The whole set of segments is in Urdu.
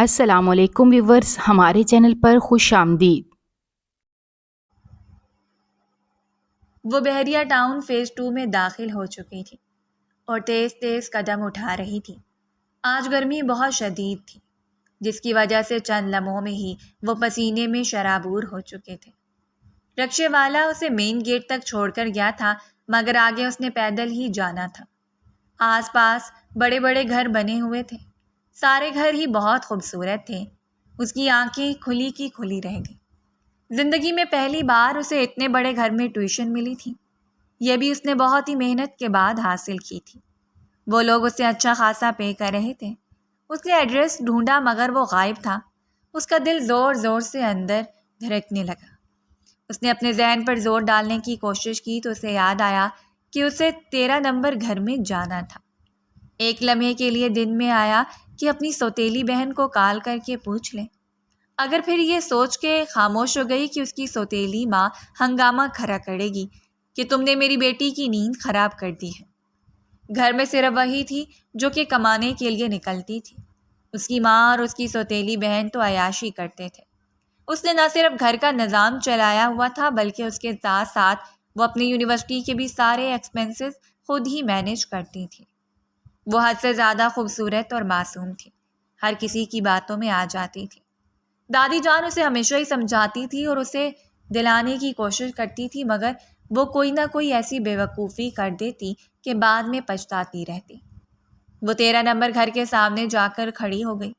السلام علیکم ویورز، ہمارے چینل پر خوش آمدید۔ وہ بحریہ ٹاؤن فیز 2 میں داخل ہو چکی تھی اور تیز تیز قدم اٹھا رہی تھی۔ آج گرمی بہت شدید تھی، جس کی وجہ سے چند لمحوں میں ہی وہ پسینے میں شرابور ہو چکے تھے۔ رکشے والا اسے مین گیٹ تک چھوڑ کر گیا تھا، مگر آگے اس نے پیدل ہی جانا تھا۔ آس پاس بڑے بڑے گھر بنے ہوئے تھے، سارے گھر ہی بہت خوبصورت تھے۔ اس کی آنکھیں کھلی کی کھلی رہ گئی۔ زندگی میں پہلی بار اسے اتنے بڑے گھر میں ٹیوشن ملی تھی، یہ بھی اس نے بہت ہی محنت کے بعد حاصل کی تھی۔ وہ لوگ اسے اچھا خاصا پے کر رہے تھے۔ اس نے ایڈریس ڈھونڈا مگر وہ غائب تھا۔ اس کا دل زور زور سے اندر دھڑکنے لگا۔ اس نے اپنے ذہن پر زور ڈالنے کی کوشش کی تو اسے یاد آیا کہ اسے 13 نمبر گھر میں جانا تھا۔ ایک لمحے کے لیے دن میں آیا کہ اپنی سوتیلی بہن کو کال کر کے پوچھ لے، اگر پھر یہ سوچ کے خاموش ہو گئی کہ اس کی سوتیلی ماں ہنگامہ کھڑا کرے گی کہ تم نے میری بیٹی کی نیند خراب کر دی ہے۔ گھر میں صرف وہی تھی جو کہ کمانے کے لیے نکلتی تھی۔ اس کی ماں اور اس کی سوتیلی بہن تو عیاشی کرتے تھے۔ اس نے نہ صرف گھر کا نظام چلایا ہوا تھا بلکہ اس کے ساتھ ساتھ وہ اپنی یونیورسٹی کے بھی سارے ایکسپنسز خود ہی مینیج کرتی تھی۔ وہ حد سے زیادہ خوبصورت اور معصوم تھی، ہر کسی کی باتوں میں آ جاتی تھی۔ دادی جان اسے ہمیشہ ہی سمجھاتی تھی اور اسے دلانے کی کوشش کرتی تھی، مگر وہ کوئی نہ کوئی ایسی بے وقوفی کر دیتی کہ بعد میں پچھتاتی رہتی۔ وہ 13 نمبر گھر کے سامنے جا کر کھڑی ہو گئی۔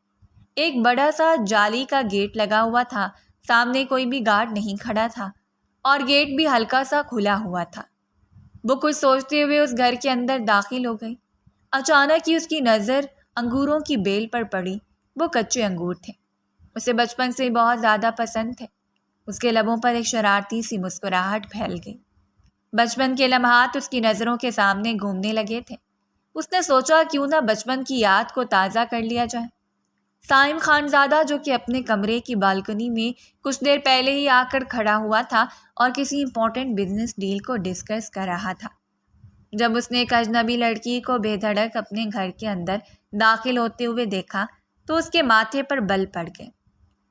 ایک بڑا سا جالی کا گیٹ لگا ہوا تھا، سامنے کوئی بھی گارڈ نہیں کھڑا تھا اور گیٹ بھی ہلکا سا کھلا ہوا تھا۔ وہ کچھ سوچتے ہوئے اس گھر کے اندر داخل ہو گئی۔ اچانک ہی اس کی نظر انگوروں کی بیل پر پڑی۔ وہ کچے انگور تھے، اسے بچپن سے بہت زیادہ پسند تھے۔ اس کے لبوں پر ایک شرارتی سی مسکراہٹ پھیل گئی۔ بچپن کے لمحات اس کی نظروں کے سامنے گھومنے لگے تھے۔ اس نے سوچا کیوں نہ بچپن کی یاد کو تازہ کر لیا جائے۔ سائم خانزادہ جو کہ اپنے کمرے کی بالکنی میں کچھ دیر پہلے ہی آ کر کھڑا ہوا تھا اور کسی امپورٹنٹ بزنس ڈیل کو ڈسکس کر رہا تھا، جب اس نے ایک اجنبی لڑکی کو بے دھڑک اپنے گھر کے اندر داخل ہوتے ہوئے دیکھا تو اس کے ماتھے پر بل پڑ گئے۔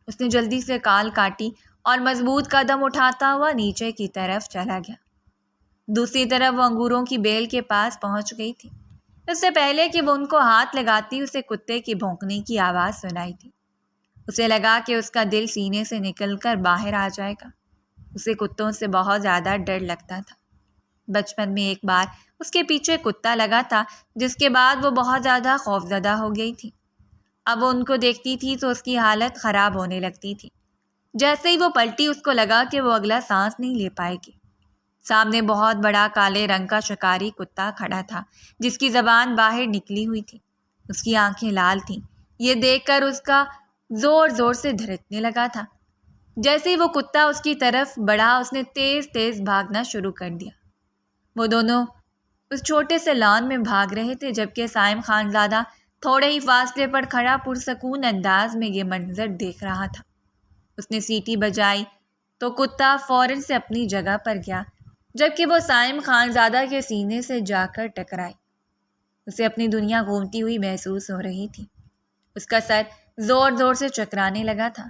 اس نے جلدی سے کال کاٹی اور مضبوط قدم اٹھاتا ہوا نیچے کی طرف چلا گیا۔ دوسری طرف وہ انگوروں کی بیل کے پاس پہنچ گئی تھی۔ اس سے پہلے کہ وہ ان کو ہاتھ لگاتی اسے کتے کی بھونکنے کی آواز سنائی تھی۔ اسے لگا کہ اس کا دل سینے سے نکل کر باہر آ جائے گا۔ اسے کتوں سے بہت زیادہ ڈر لگتا تھا۔ بچپن میں ایک بار اس کے پیچھے کتا لگا تھا، جس کے بعد وہ بہت زیادہ خوفزدہ ہو گئی تھی۔ اب وہ ان کو دیکھتی تھی تو اس کی حالت خراب ہونے لگتی تھی۔ جیسے ہی وہ پلٹی اس کو لگا کہ وہ اگلا سانس نہیں لے پائے گی۔ سامنے بہت بڑا کالے رنگ کا شکاری کتا کھڑا تھا، جس کی زبان باہر نکلی ہوئی تھی۔ اس کی آنکھیں لال تھیں۔ یہ دیکھ کر اس کا زور زور سے دھڑکنے لگا تھا۔ جیسے ہی وہ کتا اس کی طرف بڑھا، اس نے تیز تیز بھاگنا شروع کر دیا۔ وہ دونوں اس چھوٹے سے لان میں بھاگ رہے تھے، جبکہ سائم خانزادہ تھوڑے ہی فاصلے پر کھڑا پرسکون انداز میں یہ منظر دیکھ رہا تھا۔ اس نے سیٹی بجائی تو کتا فوراً سے اپنی جگہ پر گیا، جبکہ وہ سائم خانزادہ کے سینے سے جا کر ٹکرائی۔ اسے اپنی دنیا گھومتی ہوئی محسوس ہو رہی تھی۔ اس کا سر زور زور سے چکرانے لگا تھا۔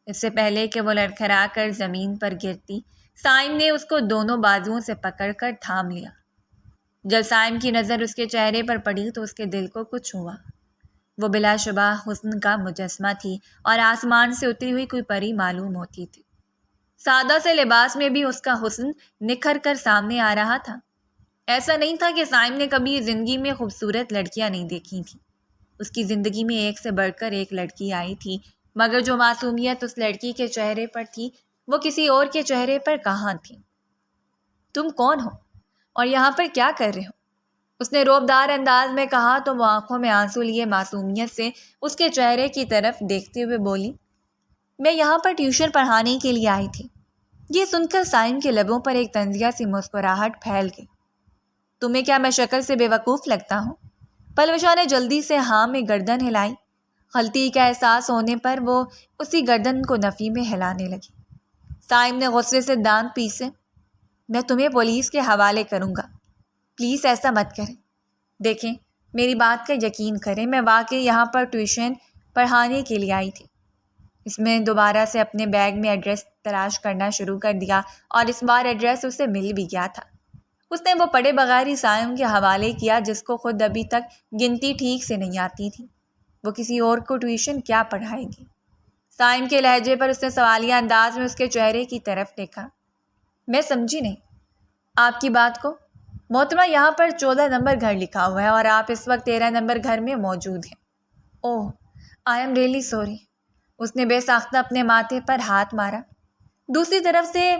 اس سے پہلے کہ وہ لڑکھڑا کر زمین پر گرتی، سائم نے اس کو دونوں بازوؤں سے پکڑ کر تھام لیا۔ جب سائم کی نظر اس کے چہرے پر پڑی تو اس کے دل کو کچھ ہوا۔ وہ بلا شبہ حسن کا مجسمہ تھی اور آسمان سے اتری ہوئی کوئی پری معلوم ہوتی تھی۔ سادہ سے لباس میں بھی اس کا حسن نکھر کر سامنے آ رہا تھا۔ ایسا نہیں تھا کہ سائم نے کبھی زندگی میں خوبصورت لڑکیاں نہیں دیکھی تھیں۔ اس کی زندگی میں ایک سے بڑھ کر ایک لڑکی آئی تھی، مگر جو معصومیت اس لڑکی کے چہرے پر تھی وہ کسی اور کے چہرے پر کہاں تھی۔ تم کون ہو اور یہاں پر کیا کر رہے ہو؟ اس نے رعبدار انداز میں کہا تو وہ آنکھوں میں آنسو لیے معصومیت سے اس کے چہرے کی طرف دیکھتے ہوئے بولی، میں یہاں پر ٹیوشن پڑھانے کے لیے آئی تھی۔ یہ سن کر سائم کے لبوں پر ایک طنزیہ سی مسکراہٹ پھیل گئی۔ تمہیں کیا میں شکل سے بے وقوف لگتا ہوں؟ پلوشا نے جلدی سے ہاں میں گردن ہلائی۔ غلطی کا احساس ہونے پر وہ اسی گردن کو نفی میں ہلانے لگی۔ سائم نے غصے سے دانت پیسے، میں تمہیں پولیس کے حوالے کروں گا، پلیز ایسا مت کریں۔ دیکھیں، میری بات کا یقین کریں، میں واقعی یہاں پر ٹیوشن پڑھانے کے لیے آئی تھی۔ اس میں دوبارہ سے اپنے بیگ میں ایڈریس تلاش کرنا شروع کر دیا اور اس بار ایڈریس اسے مل بھی گیا تھا۔ اس نے وہ پڑھے بغیر ہی سائم کے حوالے کیا، جس کو خود ابھی تک گنتی ٹھیک سے نہیں آتی تھی۔ وہ کسی اور کو ٹیوشن کیا پڑھائے گی؟ سائم کے لہجے پر اس نے سوالیہ انداز میں اس کے چہرے کی طرف دیکھا۔ میں سمجھی نہیں آپ کی بات کو۔ محترمہ، یہاں پر 14 نمبر گھر لکھا ہوا ہے اور آپ اس وقت 13 نمبر گھر میں موجود ہیں۔ اوہ، آئی ایم ریئلی سوری۔ اس نے بے ساختہ اپنے ماتھے پر ہاتھ مارا۔ دوسری طرف سے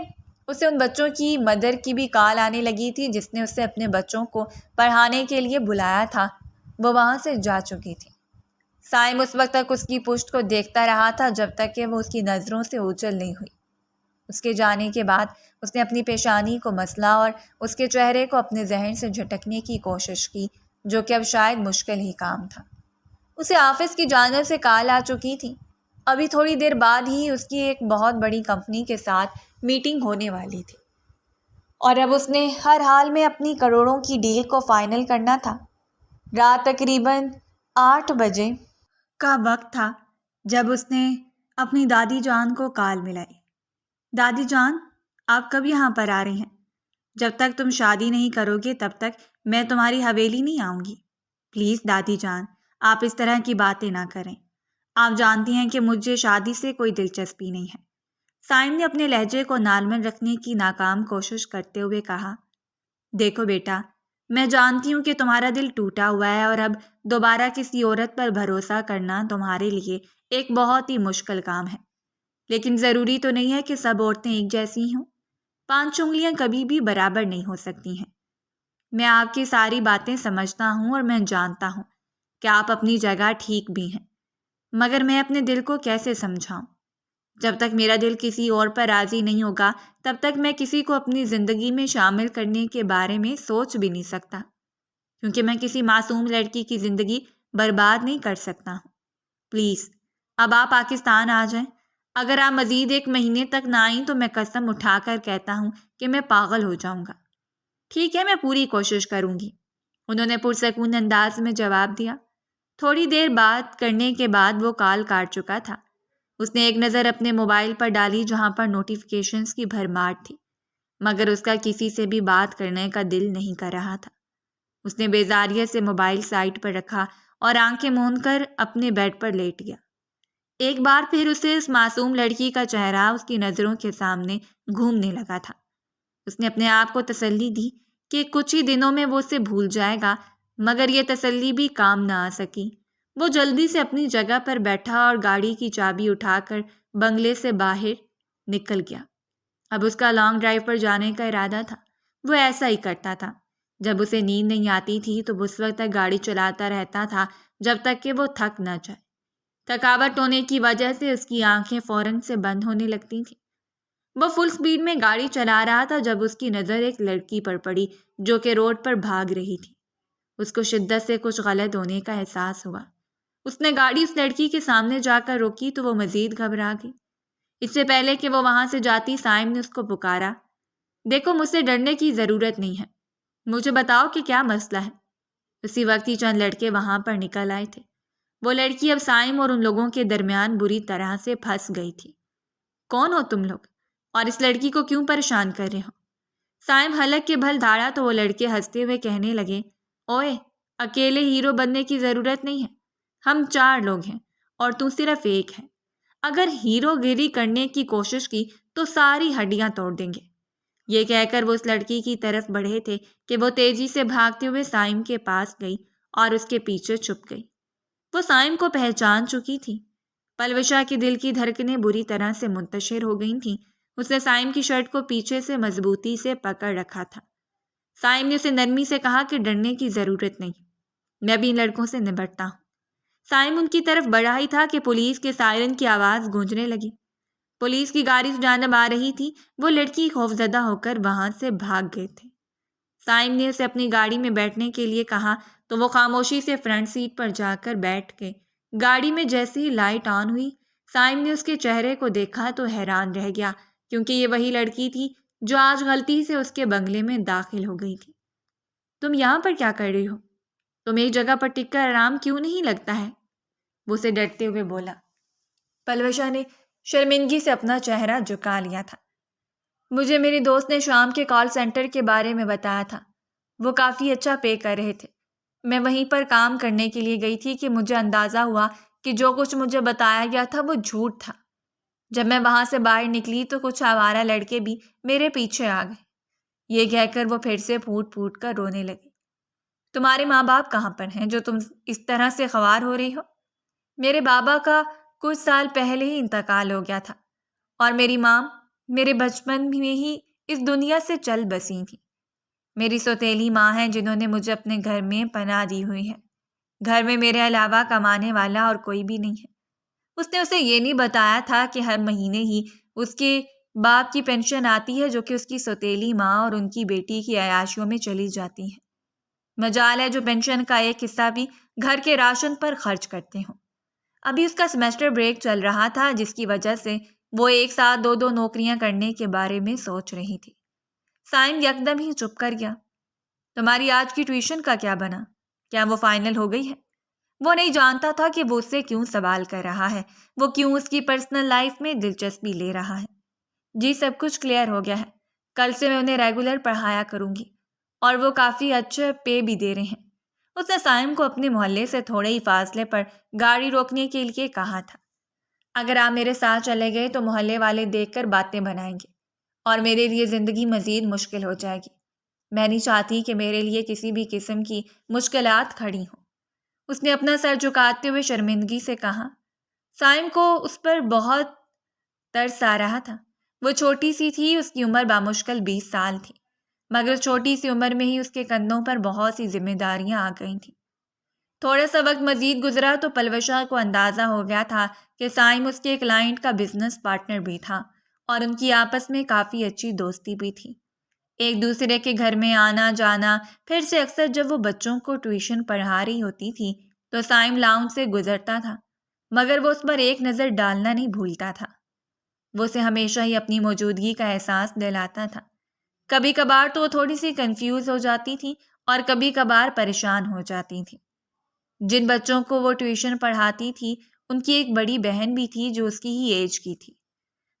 اسے ان بچوں کی مدر کی بھی کال آنے لگی تھی جس نے اسے اپنے بچوں کو پڑھانے کے لیے بلایا تھا۔ وہ وہاں سے جا چکی تھی۔ سائم اس وقت تک اس کی پشت کو دیکھتا رہا تھا جب تک کہ وہ اس کی نظروں سے اوجھل نہیں ہوئی۔ اس کے جانے کے بعد اس نے اپنی پیشانی کو مسلا اور اس کے چہرے کو اپنے ذہن سے جھٹکنے کی کوشش کی، جو کہ اب شاید مشکل ہی کام تھا۔ اسے آفس کی جانب سے کال آ چکی تھی۔ ابھی تھوڑی دیر بعد ہی اس کی ایک بہت بڑی کمپنی کے ساتھ میٹنگ ہونے والی تھی اور اب اس نے ہر حال میں اپنی کروڑوں کی ڈیل کو فائنل کرنا تھا۔ رات تقریباً 8 بجے کا وقت تھا جب اس نے اپنی دادی جان کو کال ملائی۔ دادی جان، آپ کب یہاں پر آ رہے ہیں؟ جب تک تم شادی نہیں کرو گے تب تک میں تمہاری حویلی نہیں آؤں گی۔ پلیز دادی جان، آپ اس طرح کی باتیں نہ کریں۔ آپ جانتی ہیں کہ مجھے شادی سے کوئی دلچسپی نہیں ہے۔ سائم نے اپنے لہجے کو نارمل رکھنے کی ناکام کوشش کرتے ہوئے کہا، دیکھو بیٹا، میں جانتی ہوں کہ تمہارا دل ٹوٹا ہوا ہے اور اب دوبارہ کسی عورت پر بھروسہ کرنا تمہارے لیے ایک بہت ہی مشکل کام ہے، لیکن ضروری تو نہیں ہے کہ سب عورتیں ایک جیسی ہوں۔ 5 انگلیاں کبھی بھی برابر نہیں ہو سکتی ہیں۔ میں آپ کی ساری باتیں سمجھتا ہوں اور میں جانتا ہوں کہ آپ اپنی جگہ ٹھیک بھی ہیں، مگر میں اپنے دل کو کیسے سمجھاؤں؟ جب تک میرا دل کسی اور پر راضی نہیں ہوگا تب تک میں کسی کو اپنی زندگی میں شامل کرنے کے بارے میں سوچ بھی نہیں سکتا، کیونکہ میں کسی معصوم لڑکی کی زندگی برباد نہیں کر سکتا ہوں۔ پلیز اب آپ پاکستان آ جائیں۔ اگر آپ مزید 1 مہینے تک نہ آئیں تو میں قسم اٹھا کر کہتا ہوں کہ میں پاگل ہو جاؤں گا۔ ٹھیک ہے، میں پوری کوشش کروں گی، انہوں نے پرسکون انداز میں جواب دیا۔ تھوڑی دیر بات کرنے کے بعد وہ کال کاٹ چکا تھا۔ اس نے ایک نظر اپنے موبائل پر ڈالی جہاں پر نوٹیفیکیشنز کی بھرمار تھی، مگر اس کا کسی سے بھی بات کرنے کا دل نہیں کر رہا تھا۔ اس نے بیزاریت سے موبائل سائٹ پر رکھا اور آنکھیں موند کر اپنے بیڈ پر لیٹ گیا۔ ایک بار پھر اسے اس معصوم لڑکی کا چہرہ اس کی نظروں کے سامنے گھومنے لگا تھا۔ اس نے اپنے آپ کو تسلی دی کہ کچھ ہی دنوں میں وہ اسے بھول جائے گا، مگر یہ تسلی بھی کام نہ آ سکی۔ وہ جلدی سے اپنی جگہ پر بیٹھا اور گاڑی کی چابی اٹھا کر بنگلے سے باہر نکل گیا۔ اب اس کا لانگ ڈرائیو پر جانے کا ارادہ تھا۔ وہ ایسا ہی کرتا تھا۔ جب اسے نیند نہیں آتی تھی تو وہ اس وقت تک گاڑی چلاتا رہتا تھا جب تک کہ وہ تھک نہ جائے۔ تھکاوٹ ہونے کی وجہ سے اس کی آنکھیں فوراً سے بند ہونے لگتی تھیں۔ وہ فل سپیڈ میں گاڑی چلا رہا تھا جب اس کی نظر ایک لڑکی پر پڑی جو کہ روڈ پر بھاگ رہی تھی۔ اس کو شدت سے کچھ غلط ہونے کا احساس ہوا۔ اس نے گاڑی اس لڑکی کے سامنے جا کر روکی تو وہ مزید گھبرا گئی۔ اس سے پہلے کہ وہ وہاں سے جاتی، سائم نے اس کو پکارا، دیکھو، مجھ سے ڈرنے کی ضرورت نہیں ہے، مجھے بتاؤ کہ کیا مسئلہ ہے۔ اسی وقت ہی چند لڑکے وہاں پر نکل آئے تھے۔ وہ لڑکی اب سائم اور ان لوگوں کے درمیان بری طرح سے پھنس گئی تھی۔ کون ہو تم لوگ اور اس لڑکی کو کیوں پریشان کر رہے ہو؟ سائم حلق کے بھل دھاڑا تو وہ لڑکے ہنستے ہوئے کہنے لگے، اوئے، اکیلے ہیرو بننے کی ضرورت نہیں ہے، ہم 4 لوگ ہیں اور تو صرف 1 ہے۔ اگر ہیرو گیری کرنے کی کوشش کی تو ساری ہڈیاں توڑ دیں گے۔ یہ کہہ کر وہ اس لڑکی کی طرف بڑھے تھے کہ وہ تیزی سے بھاگتے ہوئے سائم کے پاس گئی اور اس کے پیچھے چھپ گئی۔ وہ سائم کو پہچان چکی تھی۔ پلوشا کے دل کی دھڑکنیں بری طرح سے منتشر ہو گئی تھیں۔ اس نے سائم کی شرٹ کو پیچھے سے مضبوطی سے پکڑ رکھا تھا۔ سائم نے اسے نرمی سے کہا کہ ڈرنے کی ضرورت نہیں، میں بھی ان لڑکوں سے نبٹتا ہوں۔ سائم ان کی طرف بڑھا ہی تھا کہ پولیس کے سائرن کی آواز گونجنے لگی۔ پولیس کی گاڑی اس جانب آ رہی تھی۔ وہ لڑکی خوفزدہ ہو کر وہاں سے بھاگ گئے تھے۔ سائم نے اسے اپنی گاڑی میں بیٹھنے کے لیے کہا تو وہ خاموشی سے فرنٹ سیٹ پر جا کر بیٹھ گئے۔ گاڑی میں جیسے ہی لائٹ آن ہوئی، سائم نے اس کے چہرے کو دیکھا تو حیران رہ گیا، کیونکہ یہ وہی لڑکی تھی جو آج غلطی سے اس کے بنگلے میں داخل ہو گئی تھی۔ تم یہاں پر کیا کر رہی ہو؟ تم ایک جگہ پر ٹک کر آرام کیوں نہیں لگتا ہے؟ وہ اسے ڈرتے ہوئے بولا۔ پلوشا نے شرمندگی سے اپنا چہرہ جھکا لیا تھا۔ مجھے میری دوست نے شام کے کال سینٹر کے بارے میں بتایا تھا، وہ کافی اچھا پے کر رہے تھے۔ میں وہیں پر کام کرنے کے لیے گئی تھی کہ مجھے اندازہ ہوا کہ جو کچھ مجھے بتایا گیا تھا وہ جھوٹ تھا۔ جب میں وہاں سے باہر نکلی تو کچھ آوارہ لڑکے بھی میرے پیچھے آ گئے۔ یہ کہہ کر وہ پھر سے پھوٹ پھوٹ کر رونے لگی۔ تمہارے ماں باپ کہاں پر ہیں جو تم اس طرح سے خوار ہو رہی ہو؟ میرے بابا کا کچھ سال پہلے ہی انتقال ہو گیا تھا اور میری ماں میرے بچپن میں ہی اس دنیا سے چل بسی تھی۔ میری سوتیلی ماں ہے جنہوں نے مجھے اپنے گھر میں پناہ دی ہوئی ہے۔ گھر میں میرے علاوہ کمانے والا اور کوئی بھی نہیں ہے۔ اس نے اسے یہ نہیں بتایا تھا کہ ہر مہینے ہی اس کے باپ کی پینشن آتی ہے جو کہ اس کی سوتیلی ماں اور ان کی بیٹی کی عیاشیوں میں چلی جاتی ہے۔ مجال ہے جو پینشن کا ایک حصہ بھی گھر کے راشن پر خرچ کرتے ہوں۔ ابھی اس کا سیمسٹر بریک چل رہا تھا جس کی وجہ سے وہ ایک ساتھ دو نوکریاں کرنے کے بارے میں سوچ رہی تھی۔ سائم یکدم ہی چپ کر گیا۔ تمہاری آج کی ٹیوشن کا کیا بنا؟ کیا وہ فائنل ہو گئی ہے؟ وہ نہیں جانتا تھا کہ وہ اس سے کیوں سوال کر رہا ہے، وہ کیوں اس کی پرسنل لائف میں دلچسپی لے رہا ہے۔ جی سب کچھ کلیئر ہو گیا ہے، کل سے میں انہیں ریگولر پڑھایا کروں گی اور وہ کافی اچھے پے بھی دے رہے ہیں۔ اس نے سائم کو اپنے محلے سے تھوڑے ہی فاصلے پر گاڑی روکنے کے لیے کہا تھا۔ اگر آپ میرے ساتھ چلے گئے تو محلے والے دیکھ کر باتیں بنائیں گے اور میرے لیے زندگی مزید مشکل ہو جائے گی۔ میں نہیں چاہتی کہ میرے لیے کسی بھی قسم کی مشکلات کھڑی ہوں۔ اس نے اپنا سر جھکاتے ہوئے شرمندگی سے کہا۔ سائم کو اس پر بہت ترس آ رہا تھا۔ وہ چھوٹی سی تھی، اس کی عمر بامشکل 20 سال تھی، مگر چھوٹی سی عمر میں ہی اس کے کندھوں پر بہت سی ذمہ داریاں آ گئی تھیں۔ تھوڑا سا وقت مزید گزرا تو پلوشا کو اندازہ ہو گیا تھا کہ سائم اس کے کلائنٹ کا بزنس پارٹنر بھی تھا اور ان کی آپس میں کافی اچھی دوستی بھی تھی۔ ایک دوسرے کے گھر میں آنا جانا، پھر سے اکثر جب وہ بچوں کو ٹیوشن پڑھا رہی ہوتی تھی تو سائم لاؤنج سے گزرتا تھا، مگر وہ اس پر ایک نظر ڈالنا نہیں بھولتا تھا۔ وہ اسے ہمیشہ ہی اپنی موجودگی کا احساس دلاتا تھا۔ کبھی کبھار تو وہ تھوڑی سی کنفیوز ہو جاتی تھی اور کبھی کبھار پریشان ہو جاتی تھی۔ جن بچوں کو وہ ٹیوشن پڑھاتی تھی ان کی ایک بڑی بہن بھی تھی جو اس کی ہی ایج کی تھی۔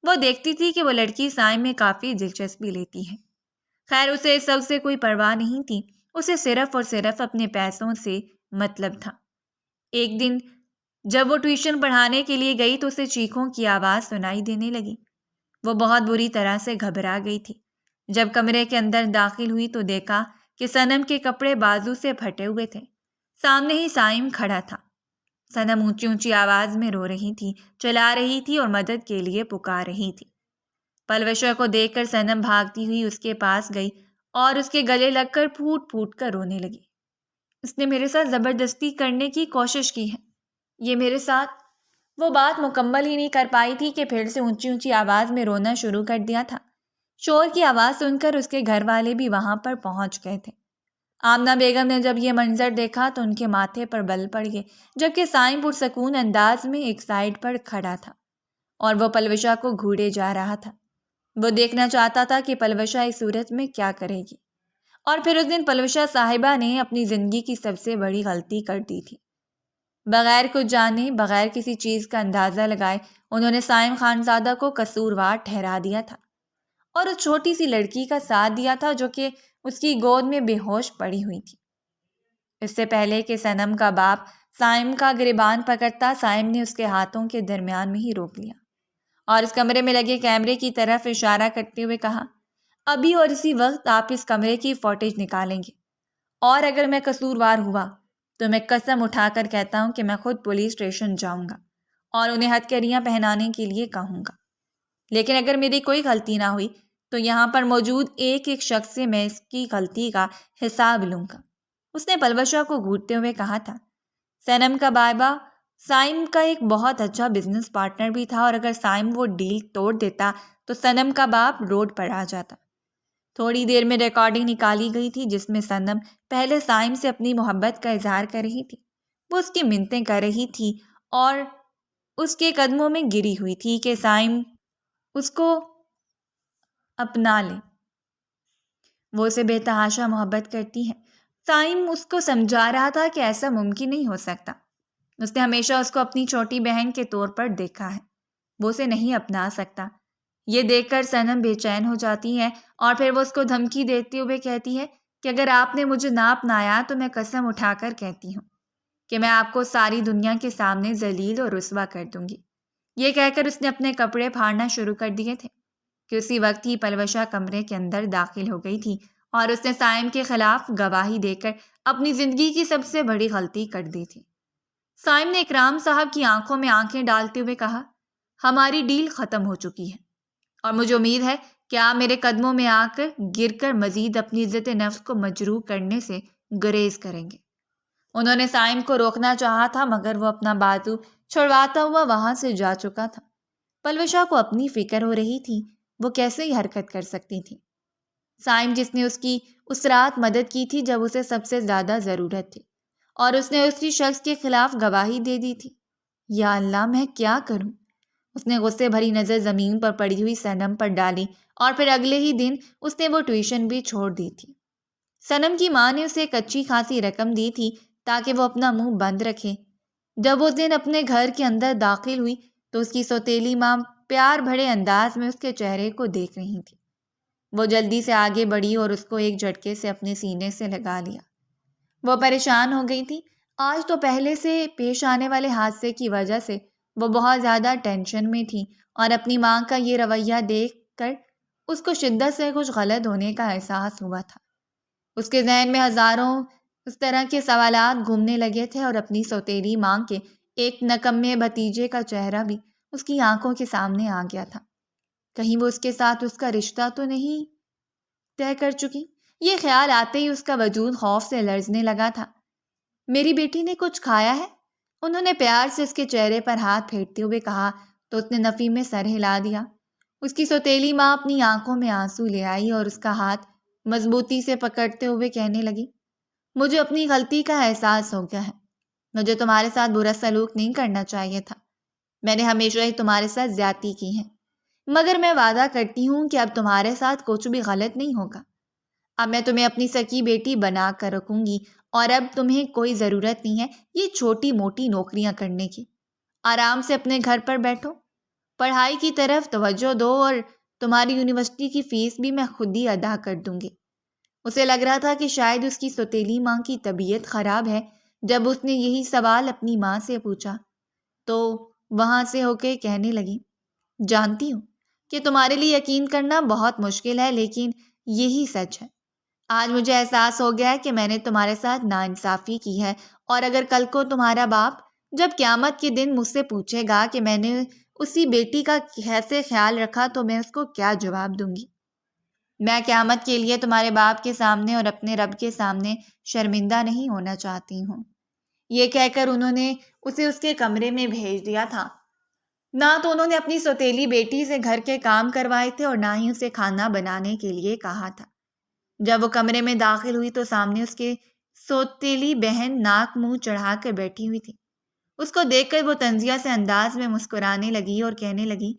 وہ دیکھتی تھی کہ وہ لڑکی سائم میں کافی دلچسپی لیتی ہے۔ خیر اسے اس سب سے کوئی پرواہ نہیں تھی، اسے صرف اور صرف اپنے پیسوں سے مطلب تھا۔ ایک دن جب وہ ٹیوشن پڑھانے کے لیے گئی تو اسے چیخوں کی آواز سنائی دینے لگی۔ وہ بہت بری طرح سے گھبرا گئی تھی۔ جب کمرے کے اندر داخل ہوئی تو دیکھا کہ صنم کے کپڑے بازو سے پھٹے ہوئے تھے۔ سامنے ہی سائم کھڑا تھا۔ صنم اونچی اونچی آواز میں رو رہی تھی، چلا رہی تھی اور مدد کے لیے پکار رہی تھی۔ پلوشا کو دیکھ کر صنم بھاگتی ہوئی اس کے پاس گئی اور اس کے گلے لگ کر پھوٹ پھوٹ کر رونے لگی۔ اس نے میرے ساتھ زبردستی کرنے کی کوشش کی ہے، یہ میرے ساتھ… وہ بات مکمل ہی نہیں کر پائی تھی کہ پھر سے اونچی اونچی آواز میں رونا شروع کر دیا تھا۔ شور کی آواز سن کر اس کے گھر والے بھی وہاں پر پہنچ گئے تھے۔ آمنہ بیگم نے جب یہ منظر دیکھا تو ان کے ماتھے پر بل پڑ گئے، جبکہ سائم پرسکون انداز میں ایک سائڈ پر کھڑا تھا اور وہ پلوشا کو گھوڑے جا رہا تھا۔ وہ دیکھنا چاہتا تھا کہ پلوشا اس صورت میں کیا کرے گی۔ اور پھر اس دن پلوشا صاحبہ نے اپنی زندگی کی سب سے بڑی غلطی کر دی تھی۔ بغیر کچھ جانے، بغیر کسی چیز کا اندازہ لگائے انہوں نے سائم خانزادہ کو قصوروار ٹھہرا دیا تھا اور اس چھوٹی سی لڑکی کا ساتھ دیا تھا جو کہ اس کی گود میں بے ہوش پڑی ہوئی تھی۔ اس سے پہلے کہ صنم کا باپ سائم کا گریبان پکڑتا، سائم نے اس کے ہاتھوں کے درمیان میں ہی روک لیا اور اس کمرے میں لگے کیمرے کی طرف اشارہ کرتے ہوئے کہا، ابھی اور اسی وقت آپ اس کمرے کی فوٹیج نکالیں گے، اور اگر میں قصوروار ہوا تو میں قسم اٹھا کر کہتا ہوں کہ میں خود پولیس اسٹیشن جاؤں گا اور انہیں ہتھکڑیاں پہنانے کے لیے کہوں گا۔ لیکن اگر میری کوئی غلطی نہ ہوئی تو یہاں پر موجود ایک ایک شخص سے میں اس کی غلطی کا حساب لوں گا۔ اس نے پلوشا کو گھورتے ہوئے کہا تھا۔ صنم کا بابا سائم کا ایک بہت اچھا بزنس پارٹنر بھی تھا اور اگر سائم وہ ڈیل توڑ دیتا تو صنم کا باپ روڈ پر آ جاتا۔ تھوڑی دیر میں ریکارڈنگ نکالی گئی تھی جس میں صنم پہلے سائم سے اپنی محبت کا اظہار کر رہی تھی۔ وہ اس کی منتیں کر رہی تھی اور اس کے قدموں میں گری ہوئی تھی کہ سائم اس کو اپنا لے، وہ اسے بے تحاشا محبت کرتی ہے۔ سائم اس کو سمجھا رہا تھا کہ ایسا ممکن نہیں ہو سکتا۔ اس نے ہمیشہ اس کو اپنی چھوٹی بہن کے طور پر دیکھا ہے، وہ اسے نہیں اپنا سکتا۔ یہ دیکھ کر صنم بے چین ہو جاتی ہے اور پھر وہ اس کو دھمکی دیتے ہوئے کہتی ہے کہ اگر آپ نے مجھے نہ اپنایا تو میں قسم اٹھا کر کہتی ہوں کہ میں آپ کو ساری دنیا کے سامنے ذلیل اور رسوا کر دوں گی۔ یہ کہہ کر اس نے اپنے کپڑے پھاڑنا شروع کر دیے تھے کہ اسی وقت ہی پلوشا کمرے کے اندر داخل ہو گئی تھی اور اس نے صائم کے خلاف گواہی دے کر اپنی زندگی کی سب سے بڑی غلطی کر دی تھی۔ صائم نے اکرام صاحب کی آنکھوں میں آنکھیں ڈالتے ہوئے کہا، ہماری ڈیل ختم ہو چکی ہے اور مجھے امید ہے کہ آپ میرے قدموں میں آ کر گر کر مزید اپنی عزت نفس کو مجروح کرنے سے گریز کریں گے۔ انہوں نے صائم کو روکنا چاہا تھا مگر وہ اپنا بازو چھڑواتا ہوا وہاں سے جا چکا تھا۔ پلوشا کو اپنی فکر ہو رہی تھی، وہ کیسے ہی حرکت کر سکتی تھی۔ صائم جس نے اس کی اس رات مدد کی تھی جب اسے سب سے زیادہ ضرورت تھی، اور اس نے اسی شخص کے خلاف گواہی دے دی تھی۔ یا اللہ، میں کیا کروں؟ اس نے غصے بھری نظر زمین پر پڑی ہوئی صنم پر ڈالی اور پھر اگلے ہی دن اس نے وہ ٹیوشن بھی چھوڑ دی تھی۔ صنم کی ماں نے اسے ایک اچھی خاصی رقم دی تھی تاکہ وہ اپنا منہ بند رکھے۔ جب اس دن اپنے گھر کے اندر داخل ہوئی تو اس کی سوتیلی ماں پیار بھرے انداز میں اس کے چہرے کو دیکھ رہی تھی۔ وہ جلدی سے آگے بڑھی اور اس کو ایک جھٹکے سے اپنے سینے سے لگا لیا۔ وہ پریشان ہو گئی تھی۔ آج تو پہلے سے پیش آنے والے حادثے کی وجہ سے وہ بہت زیادہ ٹینشن میں تھی اور اپنی ماں کا یہ رویہ دیکھ کر اس کو شدت سے کچھ غلط ہونے کا احساس ہوا تھا۔ اس کے ذہن میں ہزاروں اس طرح کے سوالات گھومنے لگے تھے اور اپنی سوتیلی ماں کے ایک نکمے بھتیجے کا چہرہ بھی اس کی آنکھوں کے سامنے آ گیا تھا۔ کہیں وہ اس کے ساتھ اس کا رشتہ تو نہیں طے کر چکی؟ یہ خیال آتے ہی اس کا وجود خوف سے لرزنے لگا تھا۔ میری بیٹی نے کچھ کھایا ہے؟ انہوں نے پیار سے اس کے چہرے پر ہاتھ پھیرتے ہوئے کہا تو اس نے نفی میں سر ہلا دیا۔ اس کی سوتیلی ماں اپنی آنکھوں میں آنسو لے آئی اور اس کا ہاتھ مضبوطی سے پکڑتے ہوئے کہنے لگی، مجھے اپنی غلطی کا احساس ہو گیا ہے۔ مجھے تمہارے ساتھ برا سلوک نہیں کرنا چاہیے تھا۔ میں نے ہمیشہ ہی تمہارے ساتھ زیادتی کی ہے، مگر میں وعدہ کرتی ہوں کہ اب تمہارے ساتھ کچھ بھی غلط نہیں ہوگا۔ اب میں تمہیں اپنی سکی بیٹی بنا کر رکھوں گی اور اب تمہیں کوئی ضرورت نہیں ہے یہ چھوٹی موٹی نوکریاں کرنے کی۔ آرام سے اپنے گھر پر بیٹھو، پڑھائی کی طرف توجہ دو اور تمہاری یونیورسٹی کی فیس بھی میں خود ہی ادا کر دوں گی۔ اسے لگ رہا تھا کہ شاید اس کی سوتیلی ماں کی طبیعت خراب ہے۔ جب اس نے یہی سوال اپنی ماں سے پوچھا تو وہاں سے ہو کے کہنے لگی، جانتی ہوں کہ تمہارے لیے یقین کرنا بہت مشکل ہے لیکن یہی سچ ہے۔ آج مجھے احساس ہو گیا ہے کہ میں نے تمہارے ساتھ ناانصافی کی ہے، اور اگر کل کو تمہارا باپ جب قیامت کے دن مجھ سے پوچھے گا کہ میں نے اسی بیٹی کا کیسے خیال رکھا تو میں اس کو کیا جواب دوں گی؟ میں قیامت کے لیے تمہارے باپ کے سامنے اور اپنے رب کے سامنے شرمندہ نہیں ہونا چاہتی ہوں۔ یہ کہہ کر انہوں نے اسے اس کے کمرے میں بھیج دیا تھا۔ نہ تو انہوں نے اپنی سوتیلی بیٹی سے گھر کے کام کروائے تھے اور نہ ہی اسے کھانا بنانے کے لیے کہا تھا۔ جب وہ کمرے میں داخل ہوئی تو سامنے اس کے سوتیلی بہن ناک منہ چڑھا کر بیٹھی ہوئی تھی۔ اس کو دیکھ کر وہ طنزیہ سے انداز میں مسکرانے لگی اور کہنے لگی،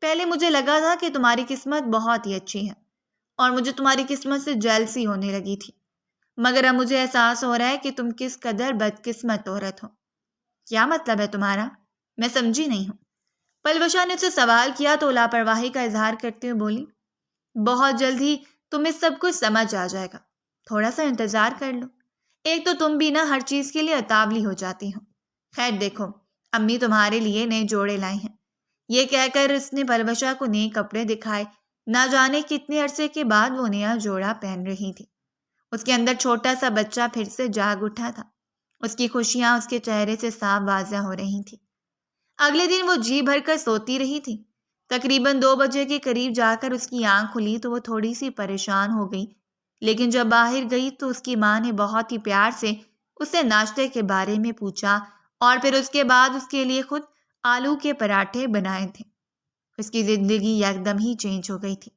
پہلے مجھے لگا تھا کہ تمہاری قسمت بہت ہی اچھی ہے اور مجھے تمہاری قسمت سے جیلسی ہونے لگی تھی، مگر اب مجھے احساس ہو رہا ہے کہ تم کس قدر بدقسمت عورت ہو۔ کیا مطلب ہے تمہارا؟ میں سمجھی نہیں ہوں۔ پلوشا نے اسے سوال کیا تو لاپرواہی کا اظہار کرتے ہوئے بولی، بہت جلد ہی تمہیں سب کچھ سمجھ آ جائے گا، تھوڑا سا انتظار کر لو۔ ایک تو تم بھی نہ ہر چیز کے لیے اتاولی ہو جاتی ہو۔ خیر دیکھو، امی تمہارے لیے نئے جوڑے لائی ہیں۔ یہ کہہ کر اس نے پلوشا کو نئے کپڑے دکھائے۔ نہ جانے کتنے عرصے کے بعد وہ نیا جوڑا پہن رہی تھی۔ اس کے اندر چھوٹا سا بچہ پھر سے جاگ اٹھا تھا۔ اس کی خوشیاں اس کے چہرے سے صاف واضح ہو رہی تھیں۔ اگلے دن وہ جی بھر کر سوتی رہی تھی۔ تقریباً 2 بجے کے قریب جا کر اس کی آنکھ کھلی تو وہ تھوڑی سی پریشان ہو گئی، لیکن جب باہر گئی تو اس کی ماں نے بہت ہی پیار سے اسے ناشتے کے بارے میں پوچھا اور پھر اس کے بعد اس کے لیے خود آلو کے پراٹھے بنائے تھے۔ اس کی زندگی یکدم ہی چینج ہو گئی تھی۔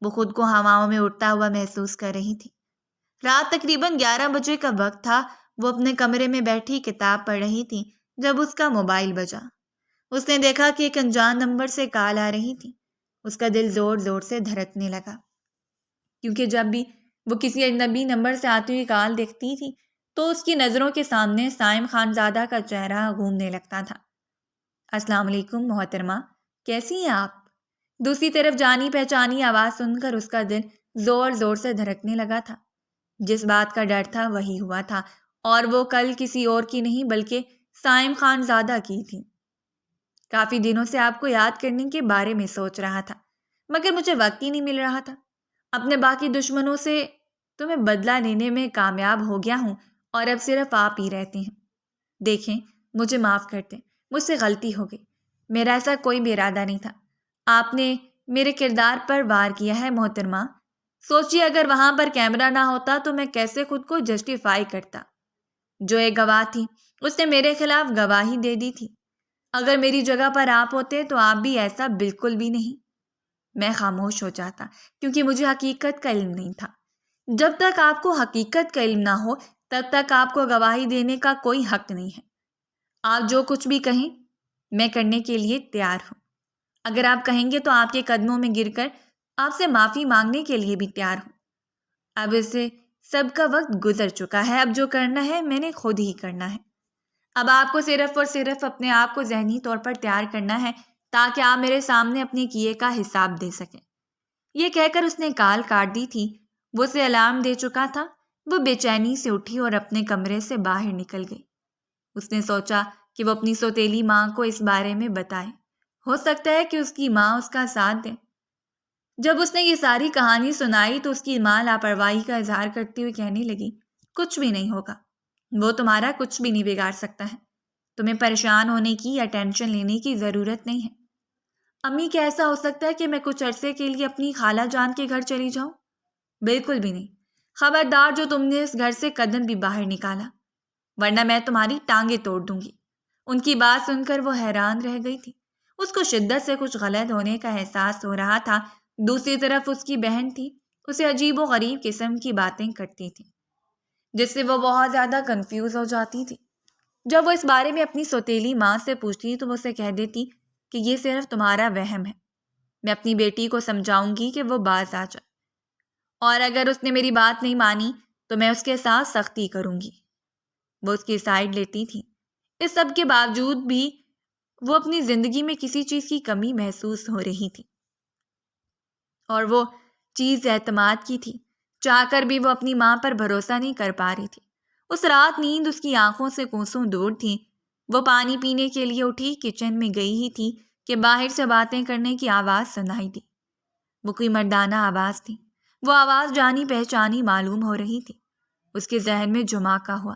وہ خود کو ہواؤں میں اڑتا ہوا محسوس کر رہی تھی۔ رات تقریباً 11 بجے کا وقت تھا۔ وہ اپنے کمرے میں بیٹھی کتاب پڑھ رہی تھی جب اس کا موبائل بجا۔ اس نے دیکھا کہ ایک انجان نمبر سے کال آ رہی تھی۔ اس کا دل زور زور سے دھڑکنے لگا، کیونکہ جب بھی وہ کسی اجنبی نمبر سے آتی ہوئی کال دیکھتی تھی تو اس کی نظروں کے سامنے سائم خانزادہ کا چہرہ گھومنے لگتا تھا۔ السلام علیکم محترمہ، کیسی ہیں آپ؟ دوسری طرف جانی پہچانی آواز سن کر اس کا دل زور زور سے دھڑکنے لگا تھا۔ جس بات کا ڈر تھا وہی ہوا تھا، اور وہ کل کسی اور کی نہیں بلکہ سائم خانزادہ کی تھی۔ کافی دنوں سے آپ کو یاد کرنے کے بارے میں سوچ رہا تھا، مگر مجھے وقت ہی نہیں مل رہا تھا۔ اپنے باقی دشمنوں سے تمہیں بدلہ لینے میں کامیاب ہو گیا ہوں اور اب صرف آپ ہی رہتے ہیں۔ دیکھیں، مجھے معاف کر دیں، مجھ سے غلطی ہو گئی۔ میرا ایسا کوئی بھی ارادہ نہیں تھا۔ آپ نے میرے کردار پر وار کیا ہے محترمہ۔ سوچیے اگر وہاں پر کیمرہ نہ ہوتا تو میں کیسے خود کو جسٹیفائی کرتا۔ جو ایک گواہ تھی اس نے میرے خلاف گواہی دے دی تھی۔ اگر میری جگہ پر آپ ہوتے تو آپ بھی ایسا بالکل بھی نہیں۔ میں خاموش ہو جاتا کیونکہ مجھے حقیقت کا علم نہیں تھا۔ جب تک آپ کو حقیقت کا علم نہ ہو تب تک آپ کو گواہی دینے کا کوئی حق نہیں ہے۔ آپ جو کچھ بھی کہیں میں کرنے کے لیے تیار ہوں۔ اگر آپ کہیں گے تو آپ کے قدموں میں گر کر آپ سے معافی مانگنے کے لیے بھی تیار ہوں۔ اب اسے سب کا وقت گزر چکا ہے، اب جو کرنا ہے میں نے خود ہی کرنا ہے۔ اب آپ کو صرف اور صرف اپنے آپ کو ذہنی طور پر تیار کرنا ہے تاکہ آپ میرے سامنے اپنے کیے کا حساب دے سکیں۔ یہ کہہ کر اس نے کال کاٹ دی تھی۔ وہ اسے الارم دے چکا تھا۔ وہ بے چینی سے اٹھی اور اپنے کمرے سے باہر نکل گئی۔ اس نے سوچا کہ وہ اپنی سوتیلی ماں کو اس بارے میں بتائے۔ ہو سکتا ہے کہ اس کی ماں اس کا ساتھ دے۔ جب اس نے یہ ساری کہانی سنائی تو اس کی ماں لاپرواہی کا اظہار کرتے ہوئے کہنے لگی، کچھ بھی نہیں ہوگا، وہ تمہارا کچھ بھی نہیں بگاڑ سکتا ہے۔ تمہیں پریشان ہونے کی یا ٹینشن لینے کی ضرورت نہیں ہے۔ امی، کیا ایسا ہو سکتا ہے کہ میں کچھ عرصے کے لیے اپنی خالہ جان کے گھر چلی جاؤں؟ بالکل بھی نہیں۔ خبردار جو تم نے اس گھر سے قدم بھی باہر نکالا، ورنہ میں تمہاری ٹانگیں توڑ دوں گی۔ ان کی بات سن کر وہ حیران رہ گئی تھی۔ اس کو شدت سے کچھ غلط ہونے کا احساس ہو رہا تھا۔ دوسری طرف اس کی بہن تھی، اسے عجیب و غریب قسم کی باتیں کرتی تھی جس سے وہ بہت زیادہ کنفیوز ہو جاتی تھی۔ جب وہ اس بارے میں اپنی سوتیلی ماں سے پوچھتی تو وہ اسے کہہ دیتی کہ یہ صرف تمہارا وہم ہے۔ میں اپنی بیٹی کو سمجھاؤں گی کہ وہ باز آ جائے، اور اگر اس نے میری بات نہیں مانی تو میں اس کے ساتھ سختی کروں گی۔ وہ اس کی سائڈ لیتی تھی۔ اس سب کے باوجود بھی وہ اپنی زندگی میں کسی چیز کی کمی محسوس ہو رہی تھی، اور وہ چیز اعتماد کی تھی۔ چاہ کر بھی وہ اپنی ماں پر بھروسہ نہیں کر پا رہی تھی۔ اس رات نیند اس کی آنکھوں سے کوسوں دور تھی۔ وہ پانی پینے کے لیے اٹھی، کچن میں گئی ہی تھی کہ باہر سے باتیں کرنے کی آواز سنائی دی۔ وہ کوئی مردانہ آواز تھی۔ وہ آواز جانی پہچانی معلوم ہو رہی تھی۔ اس کے ذہن میں جھماکا ہوا۔